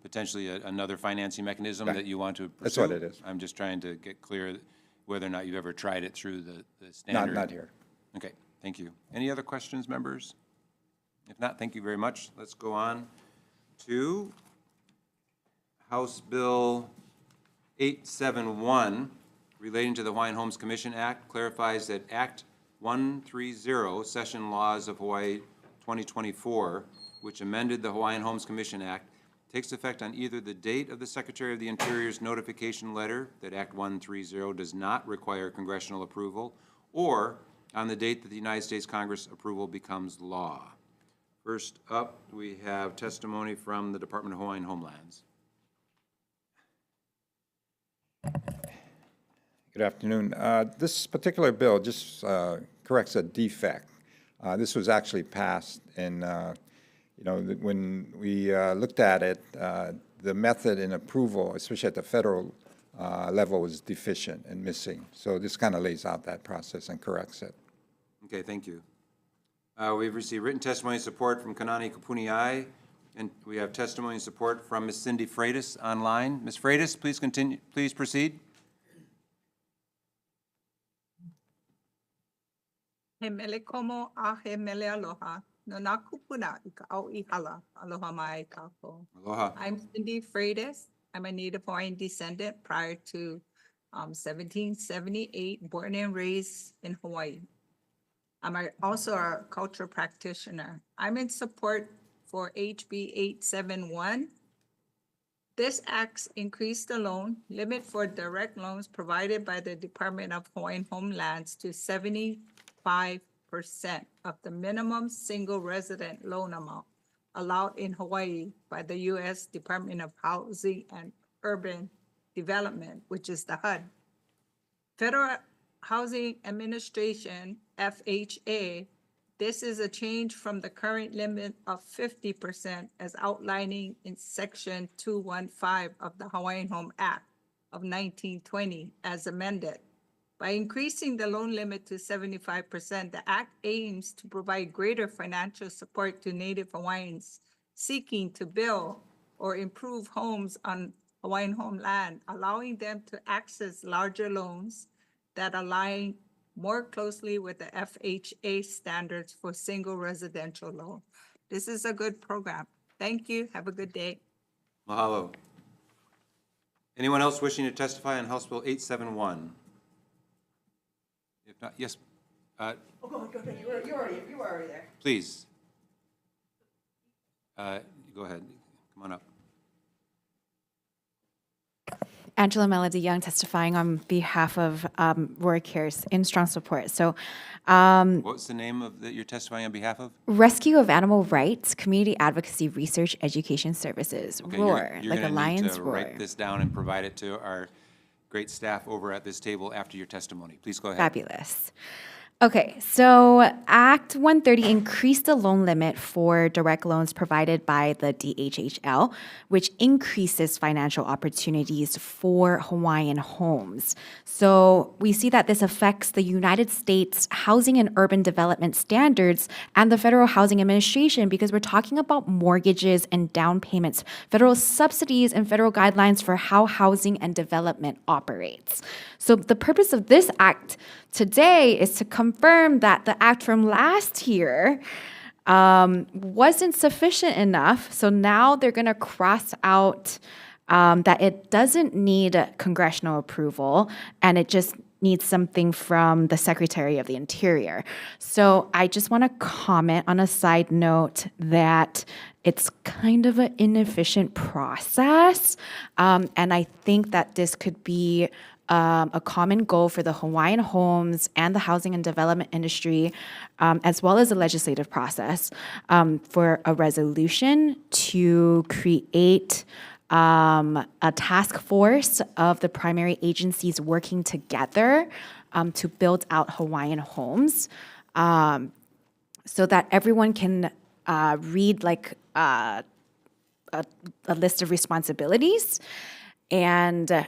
potentially another financing mechanism that you want to pursue.
That's what it is.
I'm just trying to get clear whether or not you've ever tried it through the standard.
Not here.
Okay, thank you. Any other questions, members? If not, thank you very much. Let's go on to House Bill 871, relating to the Hawaiian Homes Commission Act, clarifies that Act 130, Session Laws of Hawaii 2024, which amended the Hawaiian Homes Commission Act, takes effect on either the date of the Secretary of the Interior's notification letter that Act 130 does not require congressional approval, or on the date that the United States Congress approval becomes law. First up, we have testimony from the Department of Hawaiian Homelands.
Good afternoon. This particular bill just corrects a defect. This was actually passed in, when we looked at it, the method in approval, especially at the federal level, was deficient and missing. So this kind of lays out that process and corrects it.
Okay, thank you. We've received written testimony and support from Kanani Kapuniai, and we have testimony and support from Ms. Cindy Freitas online. Ms. Freitas, please continue. Please proceed.
He mele komo a he mele aloha. No na kupuna I ka au I hala. Aloha mai kako.
Aloha.
I'm Cindy Freitas. I'm a Native Hawaiian descendant prior to 1778, born and raised in Hawaii. I'm also a cultural practitioner. I'm in support for HB 871. This act increased the loan limit for direct loans provided by the Department of Hawaiian Homelands to 75% of the minimum single resident loan amount allowed in Hawaii by the U.S. Department of Housing and Urban Development, which is the HUD. Federal Housing Administration, FHA, this is a change from the current limit of 50% as outlining in Section 215 of the Hawaiian Home Act of 1920 as amended. By increasing the loan limit to 75%, the Act aims to provide greater financial support to Native Hawaiians seeking to build or improve homes on Hawaiian homeland, allowing them to access larger loans that align more closely with the FHA standards for single residential loan. This is a good program. Thank you. Have a good day.
Mahalo. Anyone else wishing to testify on House Bill 871? If not, yes.
Go ahead. You were already there.
Please. Go ahead, come on up.
Angela Melody Young testifying on behalf of Roy Cares in strong support. So,
What's the name of that you're testifying on behalf of?
Rescue of Animal Rights, Community Advocacy Research Education Services,
Okay,
ROAR,
you're
like a
gonna need
lion's
to
roar.
write this down and provide it to our great staff over at this table after your testimony. Please go ahead.
Fabulous. Okay, so Act 130 increased the loan limit for direct loans provided by the DHHL, which increases financial opportunities for Hawaiian homes. So we see that this affects the United States Housing and Urban Development Standards and the Federal Housing Administration because we're talking about mortgages and down payments, federal subsidies and federal guidelines for how housing and development operates. So the purpose of this act today is to confirm that the act from last year wasn't sufficient enough. So now they're going to cross out that it doesn't need congressional approval and it just needs something from the Secretary of the Interior. So I just want to comment on a side note that it's kind of an inefficient process. And I think that this could be a common goal for the Hawaiian homes and the housing and development industry, as well as the legislative process, for a resolution to create a task force of the primary agencies working together to build out Hawaiian homes, so that everyone can read like a list of responsibilities, and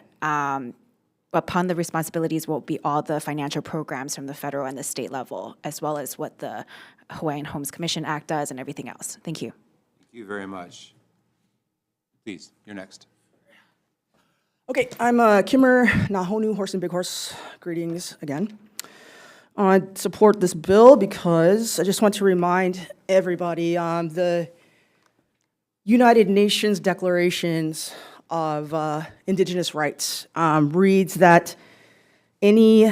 upon the responsibilities will be all the financial programs from the federal and the state level, as well as what the Hawaiian Homes Commission Act does and everything else. Thank you.
Thank you very much. Please, you're next.
Okay, I'm Kimmer Nahonu, Horse and Big Horse. Greetings again. I support this bill because I just want to remind everybody the United Nations declarations of indigenous rights reads that any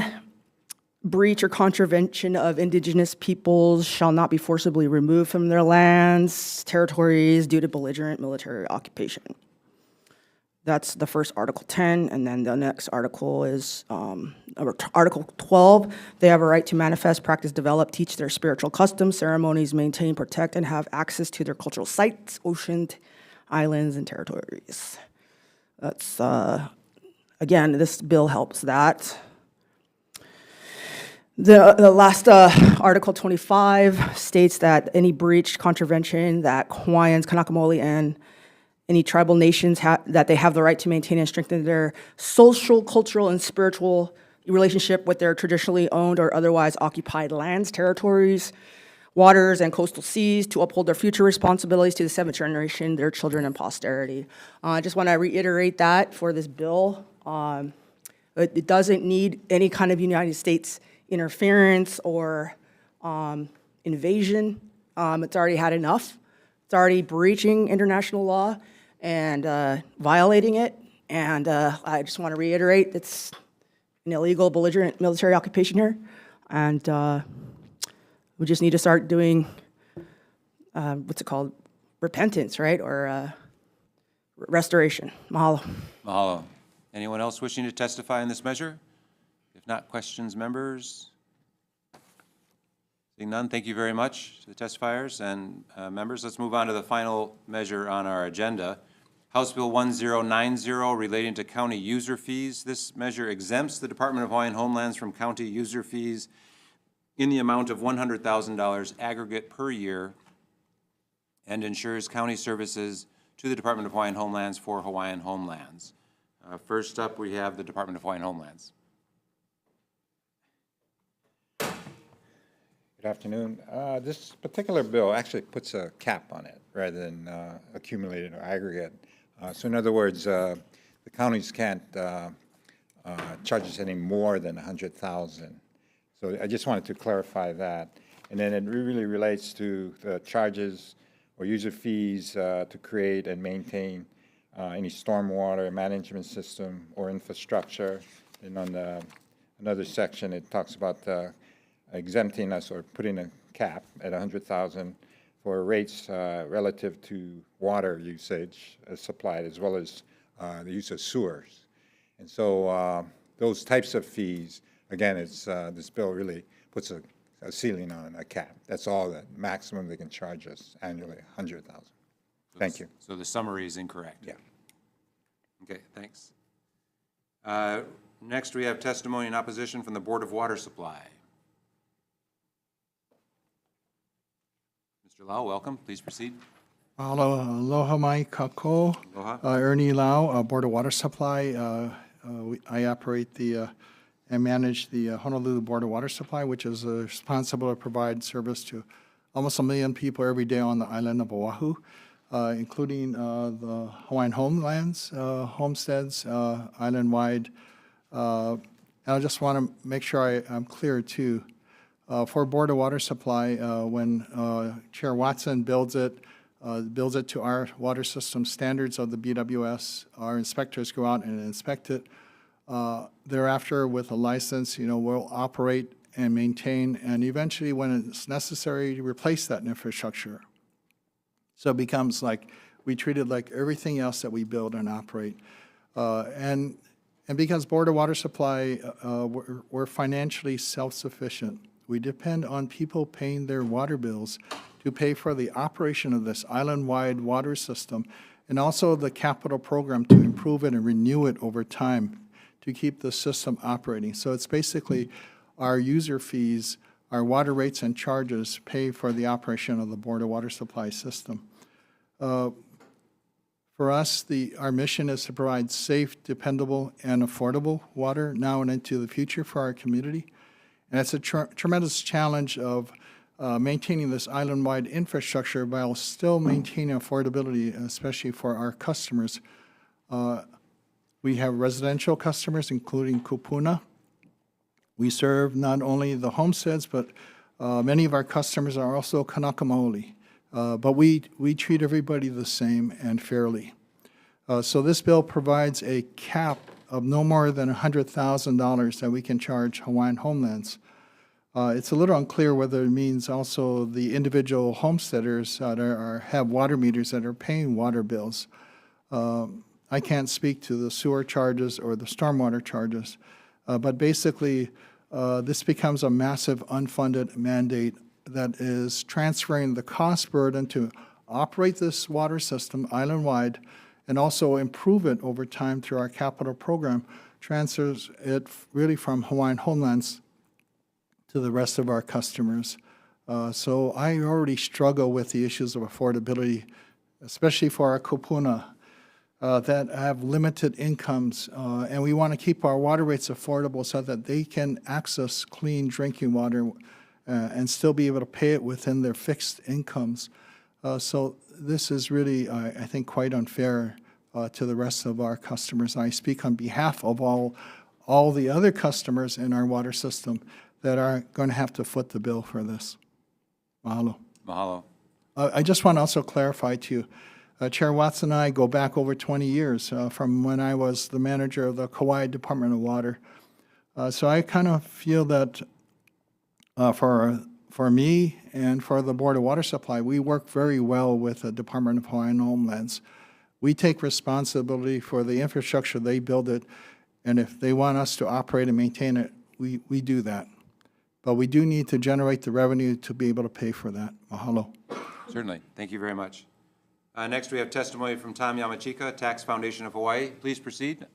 breach or contravention of indigenous peoples shall not be forcibly removed from their lands, territories due to belligerent military occupation. That's the first Article 10, and then the next article is Article 12. They have a right to manifest, practice, develop, teach their spiritual customs, ceremonies, maintain, protect, and have access to their cultural sites, oceans, islands, and territories. That's, again, this bill helps that. The last Article 25 states that any breach, contravention that Hawaiians, Kanakamoli, and any tribal nations that they have the right to maintain and strengthen their social, cultural, and spiritual relationship with their traditionally owned or otherwise occupied lands, territories, waters, and coastal seas to uphold their future responsibilities to the seventh generation, their children, and posterity. I just want to reiterate that for this bill. It doesn't need any kind of United States interference or invasion. It's already had enough. It's already breaching international law and violating it. And I just want to reiterate, it's an illegal, belligerent military occupation here. And we just need to start doing, what's it called? Repentance, right? Or restoration. Mahalo.
Mahalo. Anyone else wishing to testify on this measure? If not, questions, members? Seeing none, thank you very much to the testifiers and members. Let's move on to the final measure on our agenda. House Bill 1090 relating to county user fees. This measure exempts the Department of Hawaiian Homelands from county user fees in the amount of $100,000 aggregate per year and ensures county services to the Department of Hawaiian Homelands for Hawaiian homelands. First up, we have the Department of Hawaiian Homelands.
Good afternoon. This particular bill actually puts a cap on it rather than accumulated or aggregate. So in other words, the counties can't charge us any more than $100,000. So I just wanted to clarify that. And then it really relates to the charges or user fees to create and maintain any stormwater management system or infrastructure. And on another section, it talks about exempting us or putting a cap at $100,000 for rates relative to water usage supplied, as well as the use of sewers. And so those types of fees, again, it's, this bill really puts a ceiling on, a cap. That's all the maximum they can charge us annually, $100,000. Thank you.
So the summary is incorrect?
Yeah.
Okay, thanks. Next, we have testimony in opposition from the Board of Water Supply. Mr. Lau, welcome. Please proceed.
Aloha mai kako.
Aloha.
Ernie Lau, Board of Water Supply. I operate and manage the Honolulu Board of Water Supply, which is responsible to provide service to almost 1 million people every day on the island of Oahu, including the Hawaiian homelands, homesteads, island-wide. And I just want to make sure I'm clear, too. For Board of Water Supply, when Chair Watson builds it to our water system standards of the BWS, our inspectors go out and inspect it. Thereafter, with a license, we'll operate and maintain, and eventually, when it's necessary, replace that infrastructure. So it becomes like we treat it like everything else that we build and operate. And because Board of Water Supply, we're financially self-sufficient. We depend on people paying their water bills to pay for the operation of this island-wide water system, and also the capital program to improve it and renew it over time to keep the system operating. So it's basically our user fees, our water rates and charges pay for the operation of the Board of Water Supply system. For us, our mission is to provide safe, dependable, and affordable water now and into the future for our community. And it's a tremendous challenge of maintaining this island-wide infrastructure while still maintaining affordability, especially for our customers. We have residential customers, including kupuna. We serve not only the homesteads, but many of our customers are also kanaka maoli. But we treat everybody the same and fairly. So this bill provides a cap of no more than $100,000 that we can charge Hawaiian homelands. It's a little unclear whether it means also the individual homesteaders that have water meters that are paying water bills. I can't speak to the sewer charges or the stormwater charges, but basically this becomes a massive unfunded mandate that is transferring the cost burden to operate this water system island-wide and also improve it over time through our capital program, transfers it really from Hawaiian homelands to the rest of our customers. So I already struggle with the issues of affordability, especially for our kupuna that have limited incomes. And we want to keep our water rates affordable so that they can access clean drinking water and still be able to pay it within their fixed incomes. So this is really, I think, quite unfair to the rest of our customers. I speak on behalf of all the other customers in our water system that are going to have to foot the bill for this. Mahalo.
Mahalo.
I just want to also clarify to you, Chair Watson and I go back over 20 years from when I was the manager of the Kauai Department of Water. So I kind of feel that for me and for the Board of Water Supply, we work very well with the Department of Hawaiian Homelands. We take responsibility for the infrastructure, they build it, and if they want us to operate and maintain it, we do that. But we do need to generate the revenue to be able to pay for that. Mahalo.
Certainly. Thank you very much. Next, we have testimony from Tom Yamachika, Tax Foundation of Hawaii. Please proceed.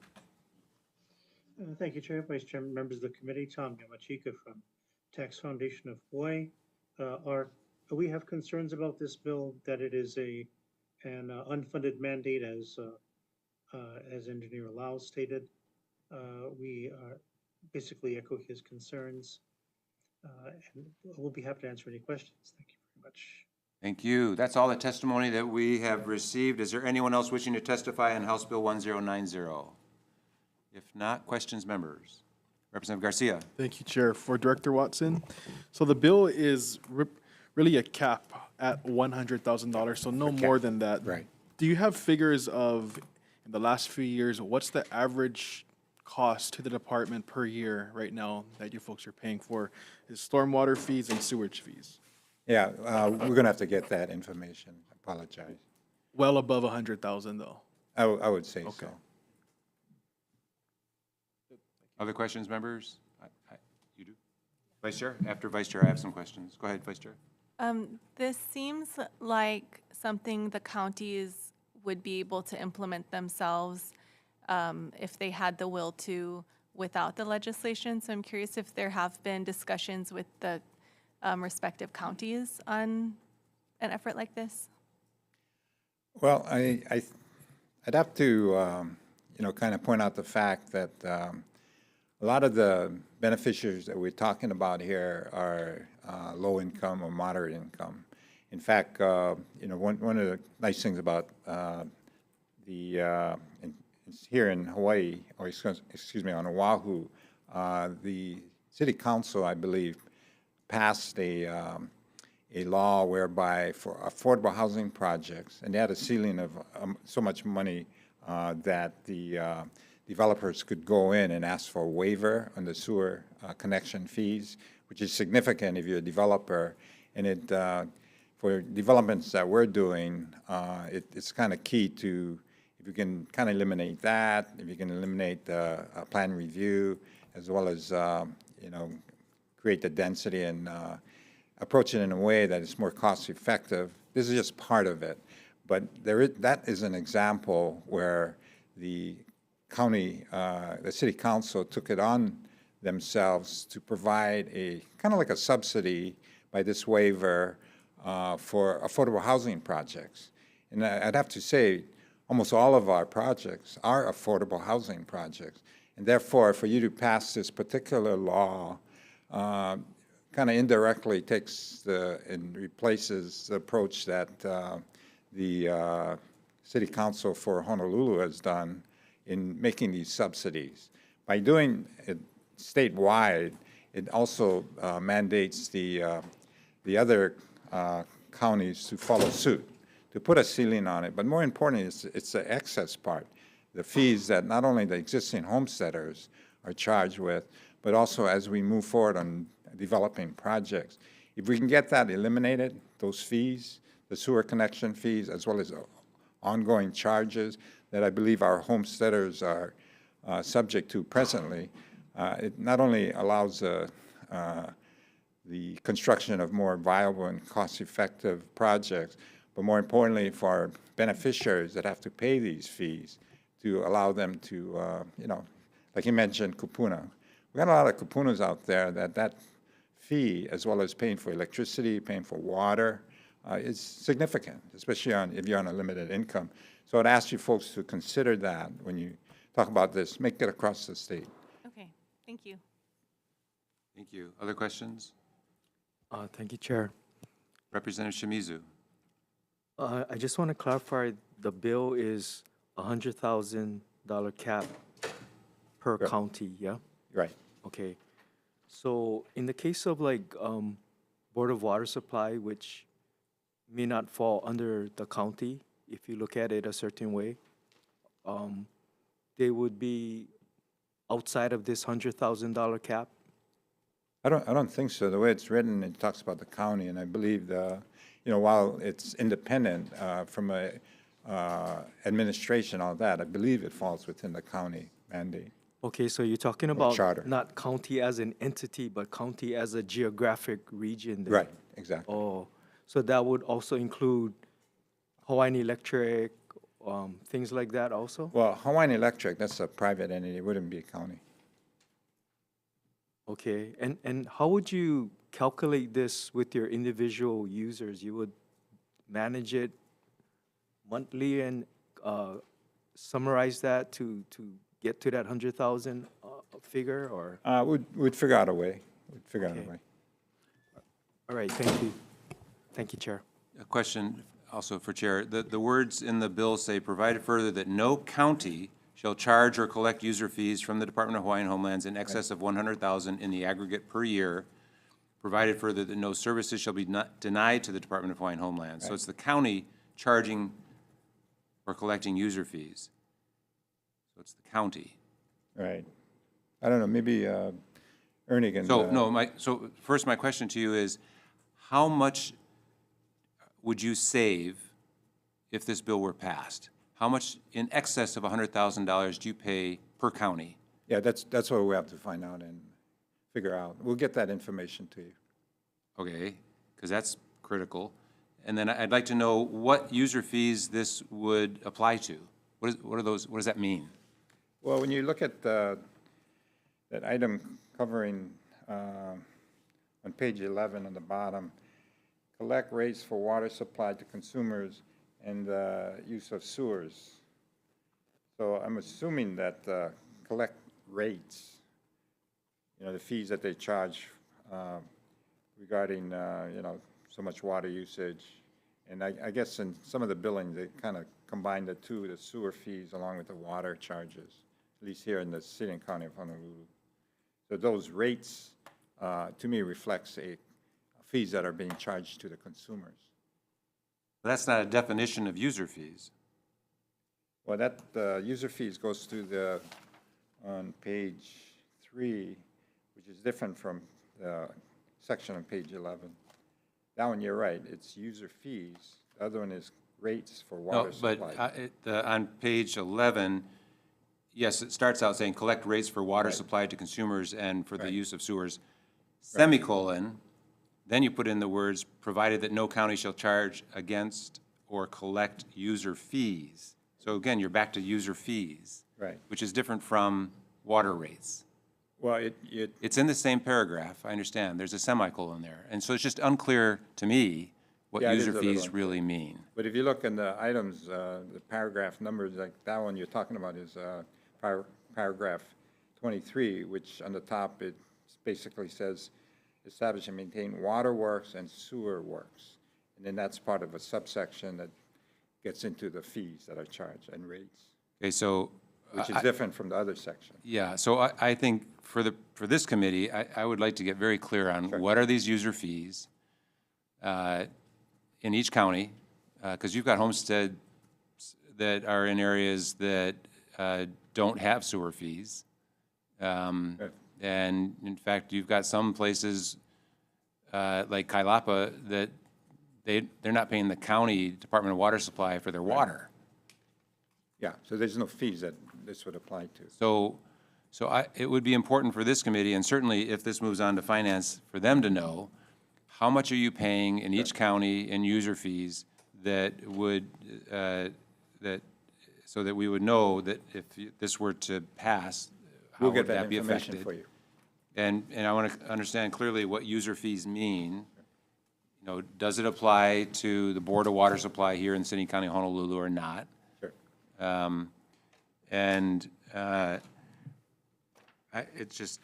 Thank you, Chair, Vice Chairman, members of the committee. Tom Yamachika from Tax Foundation of Hawaii. We have concerns about this bill that it is an unfunded mandate, as Engineer Lau stated. We basically echo his concerns, and we'll be happy to answer any questions. Thank you very much.
Thank you. That's all the testimony that we have received. Is there anyone else wishing to testify on House Bill 1090? If not, questions, members. Representative Garcia.
Thank you, Chair. For Director Watson, so the bill is really a cap at $100,000, so no more than that.
Right.
Do you have figures of, in the last few years, what's the average cost to the department per year right now that you folks are paying for is stormwater fees and sewage fees?
Yeah, we're going to have to get that information. Apologize.
Well above 100,000 though.
I would say so.
Other questions, members? You do? Vice Chair? After Vice Chair, I have some questions. Go ahead, Vice Chair.
This seems like something the counties would be able to implement themselves if they had the will to without the legislation. So I'm curious if there have been discussions with the respective counties on an effort like this.
Well, I'd have to, kind of point out the fact that a lot of the beneficiaries that we're talking about here are low income or moderate income. In fact, one of the nice things about here in Hawaii, or excuse me, on Oahu, the city council, I believe, passed a law whereby for affordable housing projects, and they had a ceiling of so much money that the developers could go in and ask for a waiver on the sewer connection fees, which is significant if you're a developer. And it, for developments that we're doing, it's kind of key to, if you can kind of eliminate that, if you can eliminate the plan review, as well as, create the density and approach it in a way that is more cost effective. This is just part of it. But that is an example where the county, the city council took it on themselves to provide a kind of like a subsidy by this waiver for affordable housing projects. And I'd have to say almost all of our projects are affordable housing projects. And therefore, for you to pass this particular law kind of indirectly takes and replaces the approach that the city council for Honolulu has done in making these subsidies. By doing it statewide, it also mandates the other counties to follow suit, to put a ceiling on it. But more importantly, it's the excess part, the fees that not only the existing homesteaders are charged with, but also as we move forward on developing projects. If we can get that eliminated, those fees, the sewer connection fees, as well as ongoing charges that I believe our homesteaders are subject to presently, it not only allows the construction of more viable and cost-effective projects, but more importantly for our beneficiaries that have to pay these fees to allow them to, like you mentioned, kupuna. We got a lot of kupunas out there that fee, as well as paying for electricity, paying for water, is significant, especially if you're on a limited income. So I'd ask you folks to consider that when you talk about this. Make it across the state.
Okay, thank you.
Thank you. Other questions?
Thank you, Chair.
Representative Shimizu.
I just want to clarify, the bill is $100,000 cap per county, yeah?
Right.
Okay. So in the case of like Board of Water Supply, which may not fall under the county, if you look at it a certain way, they would be outside of this $100,000 cap?
I don't think so. The way it's written, it talks about the county, and I believe while it's independent from a administration, all that, I believe it falls within the county mandate.
Okay, so you're talking about
charter.
not county as an entity, but county as a geographic region then?
Right, exactly.
Oh, so that would also include Hawaiian Electric, things like that also?
Well, Hawaiian Electric, that's a private entity. It wouldn't be a county.
Okay, and how would you calculate this with your individual users? You would manage it monthly and summarize that to get to that 100,000 figure, or?
We'd figure out a way. We'd figure out a way.
All right, thank you. Thank you, Chair.
A question also for Chair. The words in the bill say, provided further that no county shall charge or collect user fees from the Department of Hawaiian Homelands in excess of 100,000 in the aggregate per year, provided further that no services shall be denied to the Department of Hawaiian Homelands. So it's the county charging or collecting user fees. So it's the county.
Right. I don't know, maybe Ernie can...
So, so first my question to you is, how much would you save if this bill were passed? How much in excess of $100,000 do you pay per county?
Yeah, that's what we have to find out and figure out. We'll get that information to you.
Okay, because that's critical. And then I'd like to know what user fees this would apply to. What are those? What does that mean?
Well, when you look at that item covering on page 11 on the bottom, collect rates for water supply to consumers and use of sewers. So I'm assuming that collect rates, the fees that they charge regarding, so much water usage. And I guess in some of the billing, they kind of combine the two, the sewer fees along with the water charges, at least here in the city and county of Honolulu. So those rates, to me, reflects fees that are being charged to the consumers.
That's not a definition of user fees.
Well, that user fees goes through on page 3, which is different from the section on page 11. That one, you're right, it's user fees. The other one is rates for water supply.
But on page 11, yes, it starts out saying collect rates for water supplied to consumers and for the use of sewers, semicolon, then you put in the words, provided that no county shall charge against or collect user fees. So again, you're back to user fees.
Right.
Which is different from water rates.
Well,
it's in the same paragraph, I understand. There's a semicolon there. And so it's just unclear to me what user fees really mean.
But if you look in the items, the paragraph numbers, like that one you're talking about is paragraph 23, which on the top it basically says establish and maintain water works and sewer works. And then that's part of a subsection that gets into the fees that are charged and rates.
Okay, so
which is different from the other section.
Yeah, so I think for this committee, I would like to get very clear on what are these user fees in each county, because you've got homesteads that are in areas that don't have sewer fees. And in fact, you've got some places like Kailapa that they're not paying the county Department of Water Supply for their water.
Yeah, so there's no fees that this would apply to.
So it would be important for this committee, and certainly if this moves on to finance, for them to know how much are you paying in each county in user fees that would, so that we would know that if this were to pass, how would that be affected?
For you.
And I want to understand clearly what user fees mean. Does it apply to the Board of Water Supply here in City and County of Honolulu or not? It's just,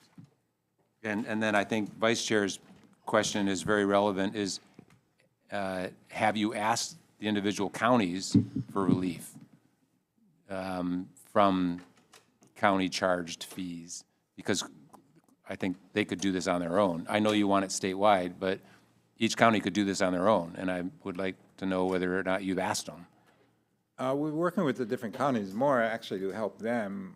and then I think Vice Chair's question is very relevant, is have you asked the individual counties for relief from county charged fees? Because I think they could do this on their own. I know you want it statewide, but each county could do this on their own, and I would like to know whether or not you've asked them.
We're working with the different counties more actually to help them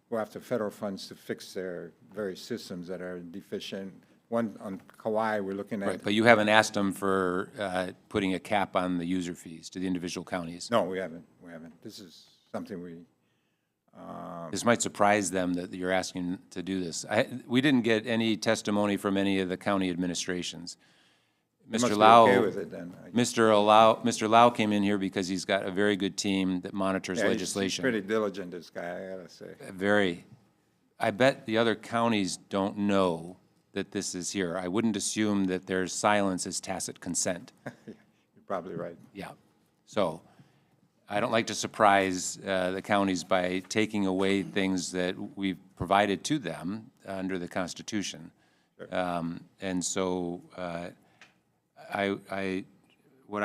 go after federal funds to fix their various systems that are deficient. One on Kauai, we're looking at.
Right, but you haven't asked them for putting a cap on the user fees to the individual counties?
No, we haven't. This is something we.
This might surprise them that you're asking to do this. We didn't get any testimony from any of the county administrations. Mr. Lau,
okay with it then,
Mr. Lau came in here because he's got a very good team that monitors legislation.
He's pretty diligent, this guy, I gotta say.
Very. I bet the other counties don't know that this is here. I wouldn't assume that their silence is tacit consent.
You're probably right.
Yeah. So I don't like to surprise the counties by taking away things that we've provided to them under the Constitution.
Sure.
And so what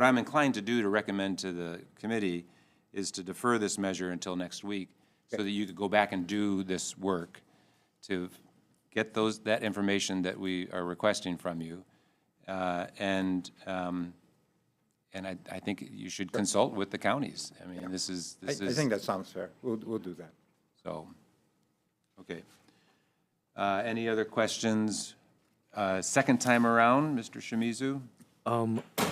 I'm inclined to do to recommend to the committee is to defer this measure until next week so that you could go back and do this work to get that information that we are requesting from you. And I think you should consult with the counties. I mean, this is.
I think that sounds fair. We'll do that.
So, okay. Any other questions? Second time around, Mr. Shimizu?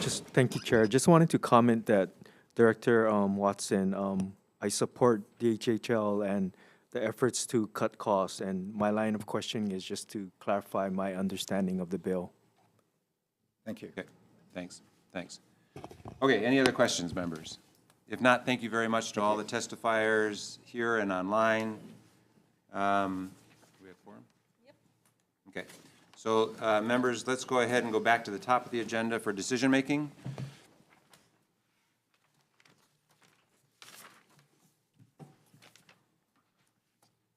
Just, thank you, Chair. Just wanted to comment that Director Watson, I support DHHL and the efforts to cut costs, and my line of questioning is just to clarify my understanding of the bill.
Thank you.
Okay, thanks, thanks. Okay, any other questions, members? If not, thank you very much to all the testifiers here and online. Do we have quorum? Yep. Okay, so members, let's go ahead and go back to the top of the agenda for decision-making.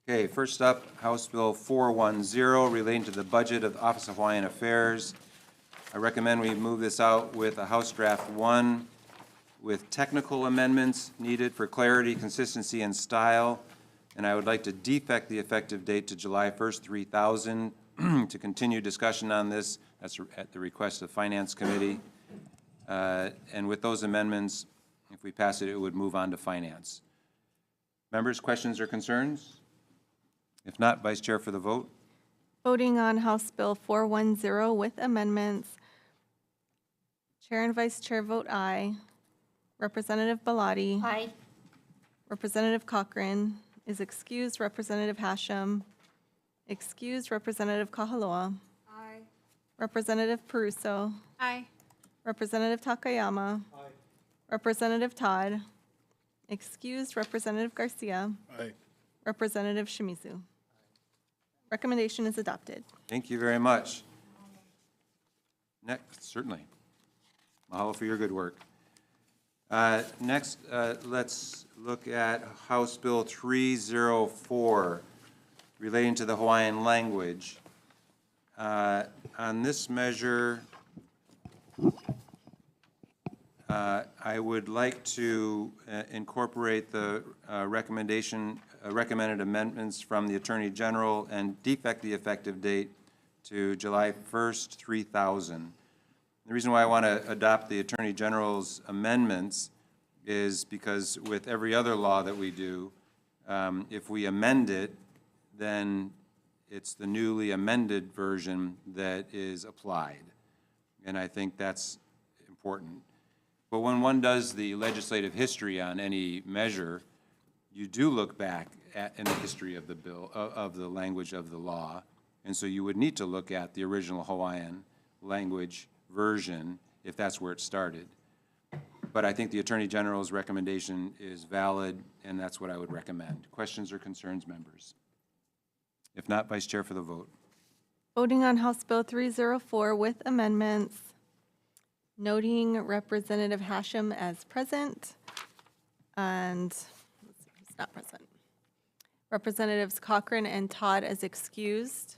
Okay, first up, House Bill 410 relating to the budget of the Office of Hawaiian Affairs. I recommend we move this out with a House Draft 1 with technical amendments needed for clarity, consistency, and style. And I would like to defect the effective date to July 1st, 3000 to continue discussion on this. That's at the request of Finance Committee. And with those amendments, if we pass it, it would move on to Finance. Members, questions or concerns? If not, Vice Chair for the vote.
Voting on House Bill 410 with amendments. Chair and Vice Chair vote aye. Representative Bellotti.
Aye.
Representative Cochran is excused. Representative Hashem. Excused. Representative Kahaloa.
Aye.
Representative Peruso.
Aye.
Representative Takayama.
Aye.
Representative Todd. Excused. Representative Garcia.
Aye.
Representative Shimizu. Recommendation is adopted.
Thank you very much. Next, certainly. Mahalo for your good work. Next, let's look at House Bill 304 relating to the Hawaiian language. On this measure, I would like to incorporate the recommended amendments from the Attorney General and defect the effective date to July 1st, 3000. The reason why I want to adopt the Attorney General's amendments is because with every other law that we do, if we amend it, then it's the newly amended version that is applied. And I think that's important. But when one does the legislative history on any measure, you do look back in the history of the bill, of the language of the law. And so you would need to look at the original Hawaiian language version if that's where it started. But I think the Attorney General's recommendation is valid, and that's what I would recommend. Questions or concerns, members? If not, Vice Chair for the vote.
Voting on House Bill 304 with amendments, noting Representative Hashem as present, and let's see, he's not present. Representatives Cochran and Todd as excused.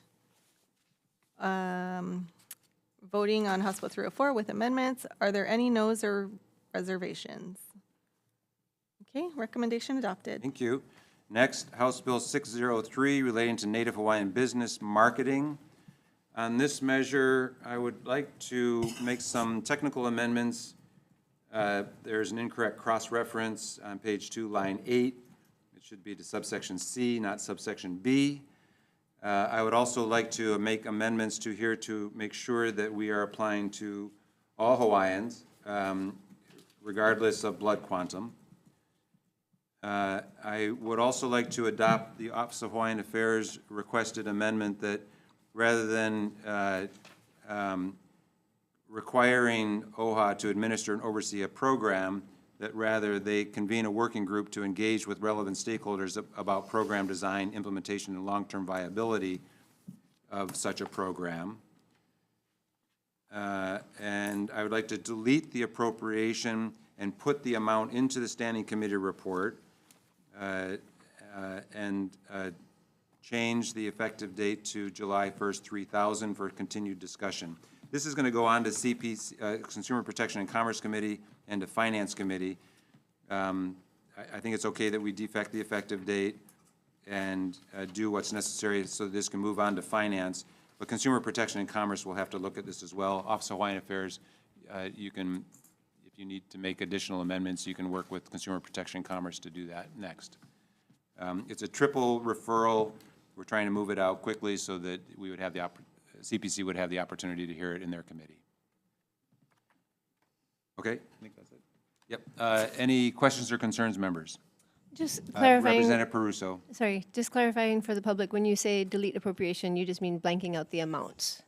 Voting on House Bill 304 with amendments. Are there any noes or reservations? Okay, recommendation adopted.
Thank you. Next, House Bill 603 relating to Native Hawaiian business marketing. On this measure, I would like to make some technical amendments. There's an incorrect cross-reference on page 2, line 8. It should be to subsection C, not subsection B. I would also like to make amendments to here to make sure that we are applying to all Hawaiians, regardless of blood quantum. I would also like to adopt the Office of Hawaiian Affairs requested amendment that rather than requiring OHA to administer and oversee a program, that rather they convene a working group to engage with relevant stakeholders about program design, implementation, and long-term viability of such a program. And I would like to delete the appropriation and put the amount into the Standing Committee report and change the effective date to July 1st, 3000 for continued discussion. This is going to go on to CPC, Consumer Protection and Commerce Committee, and to Finance Committee. I think it's okay that we defect the effective date and do what's necessary so this can move on to Finance. But Consumer Protection and Commerce will have to look at this as well. Office of Hawaiian Affairs, you can, if you need to make additional amendments, you can work with Consumer Protection and Commerce to do that next. It's a triple referral. We're trying to move it out quickly so that we would have the CPC would have the opportunity to hear it in their committee. Okay, I think that's it. Yep. Any questions or concerns, members?
Just clarifying.
Representative Peruso.
Sorry, just clarifying for the public, when you say delete appropriation, you just mean blanking out the amounts.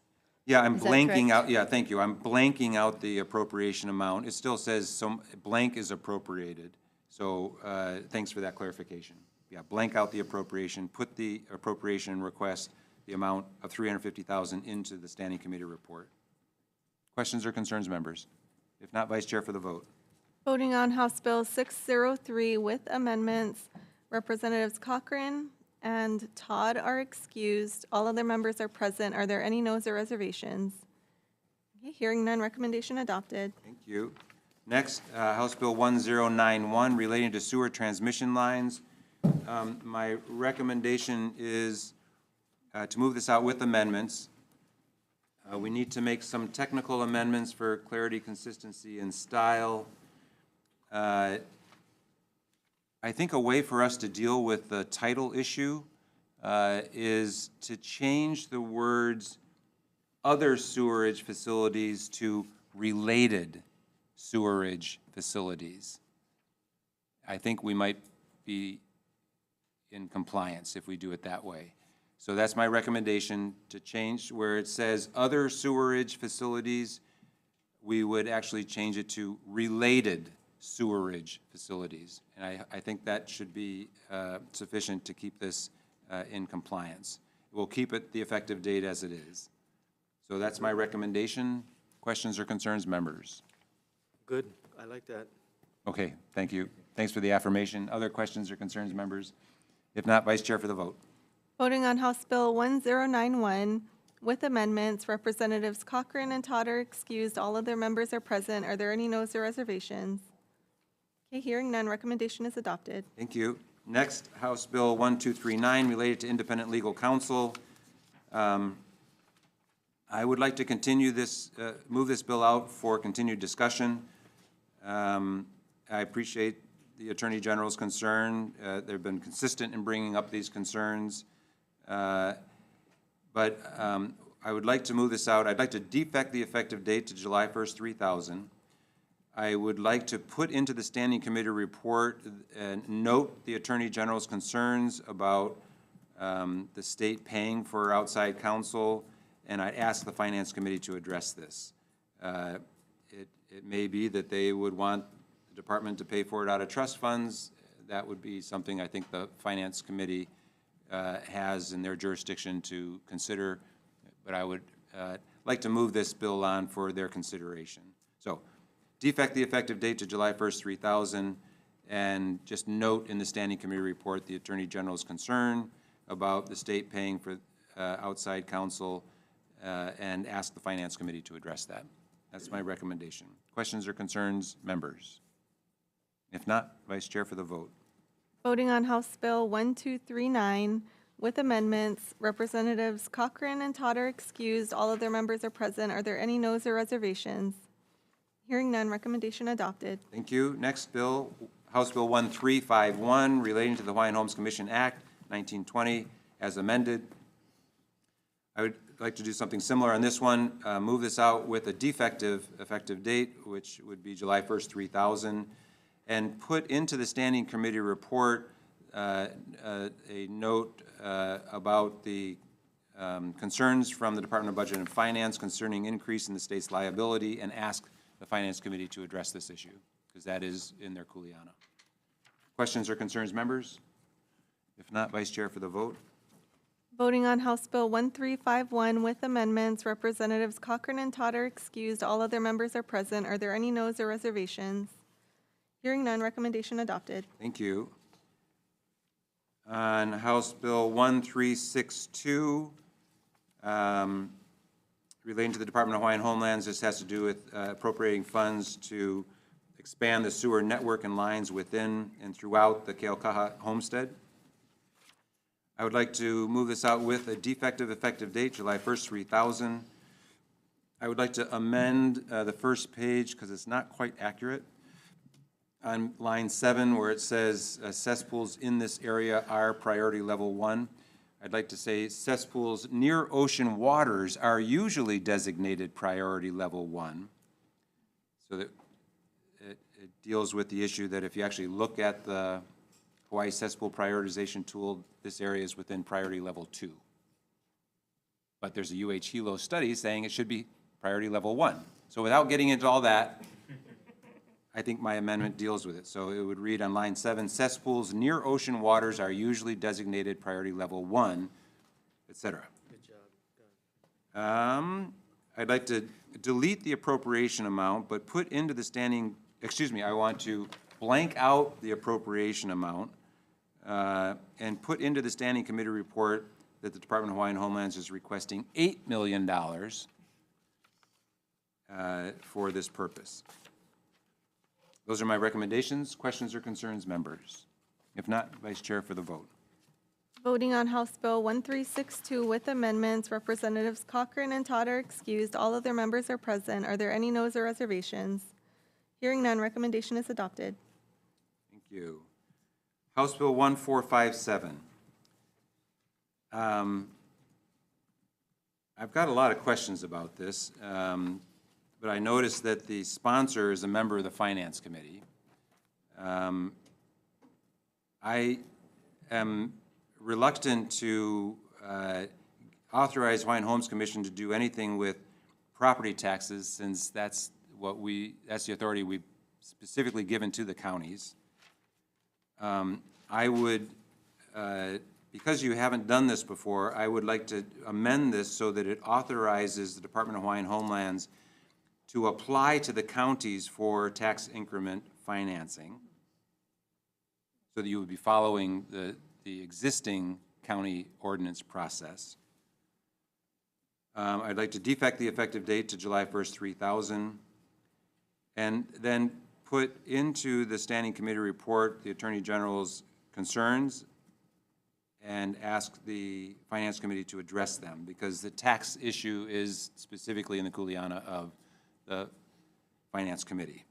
Yeah, I'm
Is that
blanking
correct?
out, yeah, thank you. I'm blanking out the appropriation amount. It still says some, blank is appropriated. So, thanks for that clarification. Yeah, blank out the appropriation, put the appropriation request, the amount of $350,000 into the standing committee report. Questions or concerns, members? If not, Vice Chair for the vote.
Voting on House Bill 603 with amendments, Representatives Cochran and Todd are excused. All other members are present. Are there any noes or reservations? Okay, hearing none, recommendation adopted.
Thank you. Next, House Bill 1091 relating to sewer transmission lines. My recommendation is to move this out with amendments. We need to make some technical amendments for clarity, consistency, and style. I think a way for us to deal with the title issue is to change the words other sewerage facilities to related sewerage facilities. I think we might be in compliance if we do it that way. So that's my recommendation, to change where it says other sewerage facilities, we would actually change it to related sewerage facilities. And I think that should be sufficient to keep this in compliance. We'll keep it the effective date as it is. So that's my recommendation. Questions or concerns, members?
Good, I like that.
Okay, thank you. Thanks for the affirmation. Other questions or concerns, members? If not, Vice Chair for the vote.
Voting on House Bill 1091 with amendments, Representatives Cochran and Todd are excused. All other members are present. Are there any noes or reservations? Okay, hearing none, recommendation is adopted.
Thank you. Next, House Bill 1239 related to independent legal counsel. I would like to continue this, move this bill out for continued discussion. I appreciate the Attorney General's concern. They've been consistent in bringing up these concerns. But I would like to move this out. I'd like to defect the effective date to July 1st, 2000. I would like to put into the Standing Committee report and note the Attorney General's concerns about the state paying for outside counsel, and I'd ask the Finance Committee to address this. It may be that they would want the department to pay for it out of trust funds. That would be something I think the Finance Committee has in their jurisdiction to consider, but I would like to move this bill on for their consideration. So, defect the effective date to July 1st, 2000, and just note in the Standing Committee report the Attorney General's concern about the state paying for outside counsel, and ask the Finance Committee to address that. That's my recommendation. Questions or concerns, members? If not, Vice Chair for the vote.
Voting on House Bill 1239 with amendments, Representatives Cochran and Todd are excused. All other members are present. Are there any noes or reservations? Hearing none, recommendation adopted.
Thank you. Next bill, House Bill 1351, relating to the Hawaiian Homes Commission Act 1920, as amended. I would like to do something similar on this one, move this out with a defective effective date, which would be July 1st, 2000, and put into the Standing Committee report a note about the concerns from the Department of Budget and Finance concerning increase in the state's liability, and ask the Finance Committee to address this issue, because that is in their kuleana. Questions or concerns, members? If not, Vice Chair for the vote.
Voting on House Bill 1351 with amendments, Representatives Cochran and Todd are excused. All other members are present. Are there any noes or reservations? Hearing none, recommendation adopted.
Thank you. On House Bill 1362, relating to the Department of Hawaiian Homelands, this has to do with appropriating funds to expand the sewer network and lines within and throughout the Keaukaha homestead. I would like to move this out with a defective effective date, July 1st, 3000. I would like to amend the first page because it's not quite accurate. On line 7, where it says cesspools in this area are priority level 1, I'd like to say cesspools near ocean waters are usually designated priority level 1. So that it deals with the issue that if you actually look at the Hawaii cesspool prioritization tool, this area is within priority level 2. But there's a Hilo study saying it should be priority level 1. So without getting into all that, I think my amendment deals with it. So it would read on line 7, cesspools near ocean waters are usually designated priority level 1, et cetera.
Good job.
I'd like to delete the appropriation amount, but put into the standing, I want to blank out the appropriation amount and put into the standing committee report that the Department of Hawaiian Homelands is requesting $8 million for this purpose. Those are my recommendations. Questions or concerns, members? If not, Vice Chair for the vote.
Voting on House Bill 1362 with amendments, Representatives Cochran and Todd are excused. All other members are present. Are there any noes or reservations? Hearing none, recommendation is adopted.
Thank you. House Bill 1457. I've got a lot of questions about this, but I noticed that the sponsor is a member of the Finance Committee. I am reluctant to authorize Hawaiian Homes Commission to do anything with property taxes, since that's the authority we've specifically given to the counties. I would, because you haven't done this before, I would like to amend this so that it authorizes the Department of Hawaiian Homelands to apply to the counties for tax increment financing, so that you would be following the existing county ordinance process. I'd like to defect the effective date to July 1st, 3000, and then put into the standing committee report the Attorney General's concerns and ask the Finance Committee to address them, because the tax issue is specifically in the kuleana of the Finance Committee.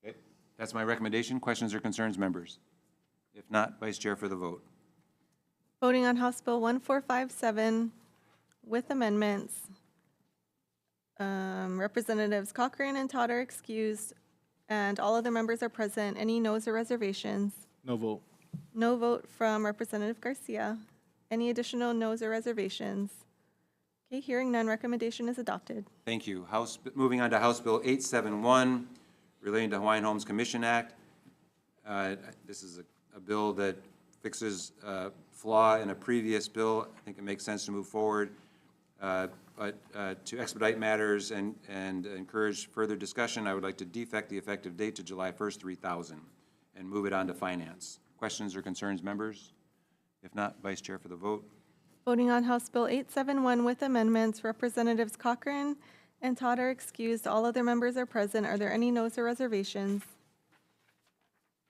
Okay. That's my recommendation. Questions or concerns, members? If not, Vice Chair for the vote.
Voting on House Bill 1457 with amendments, Representatives Cochran and Todd are excused, and all other members are present. Any noes or reservations?
No vote.
No vote from Representative Garcia. Any additional noes or reservations? Okay, hearing none, recommendation is adopted.
Thank you. Moving on to House Bill 871, relating to Hawaiian Homes Commission Act. This is a bill that fixes a flaw in a previous bill. I think it makes sense to move forward, but to expedite matters and encourage further discussion, I would like to defect the effective date to July 1st, 3000, and move it on to Finance. Questions or concerns, members? If not, Vice Chair for the vote.
Voting on House Bill 871 with amendments, Representatives Cochran and Todd are excused. All other members are present. Are there any noes or reservations?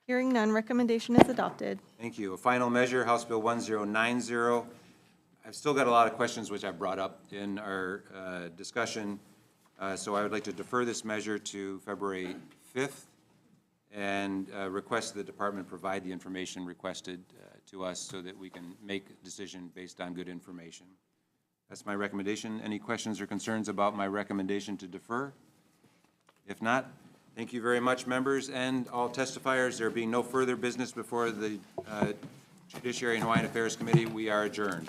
Hearing none, recommendation is adopted.
Thank you. A final measure, House Bill 1090. I've still got a lot of questions which I brought up in our discussion, so I would like to defer this measure to February 5th and request the department provide the information requested to us so that we can make a decision based on good information. That's my recommendation. Any questions or concerns about my recommendation to defer? If not, thank you very much, members and all testifiers. There being no further business before the Judiciary and Hawaiian Affairs Committee, we are adjourned.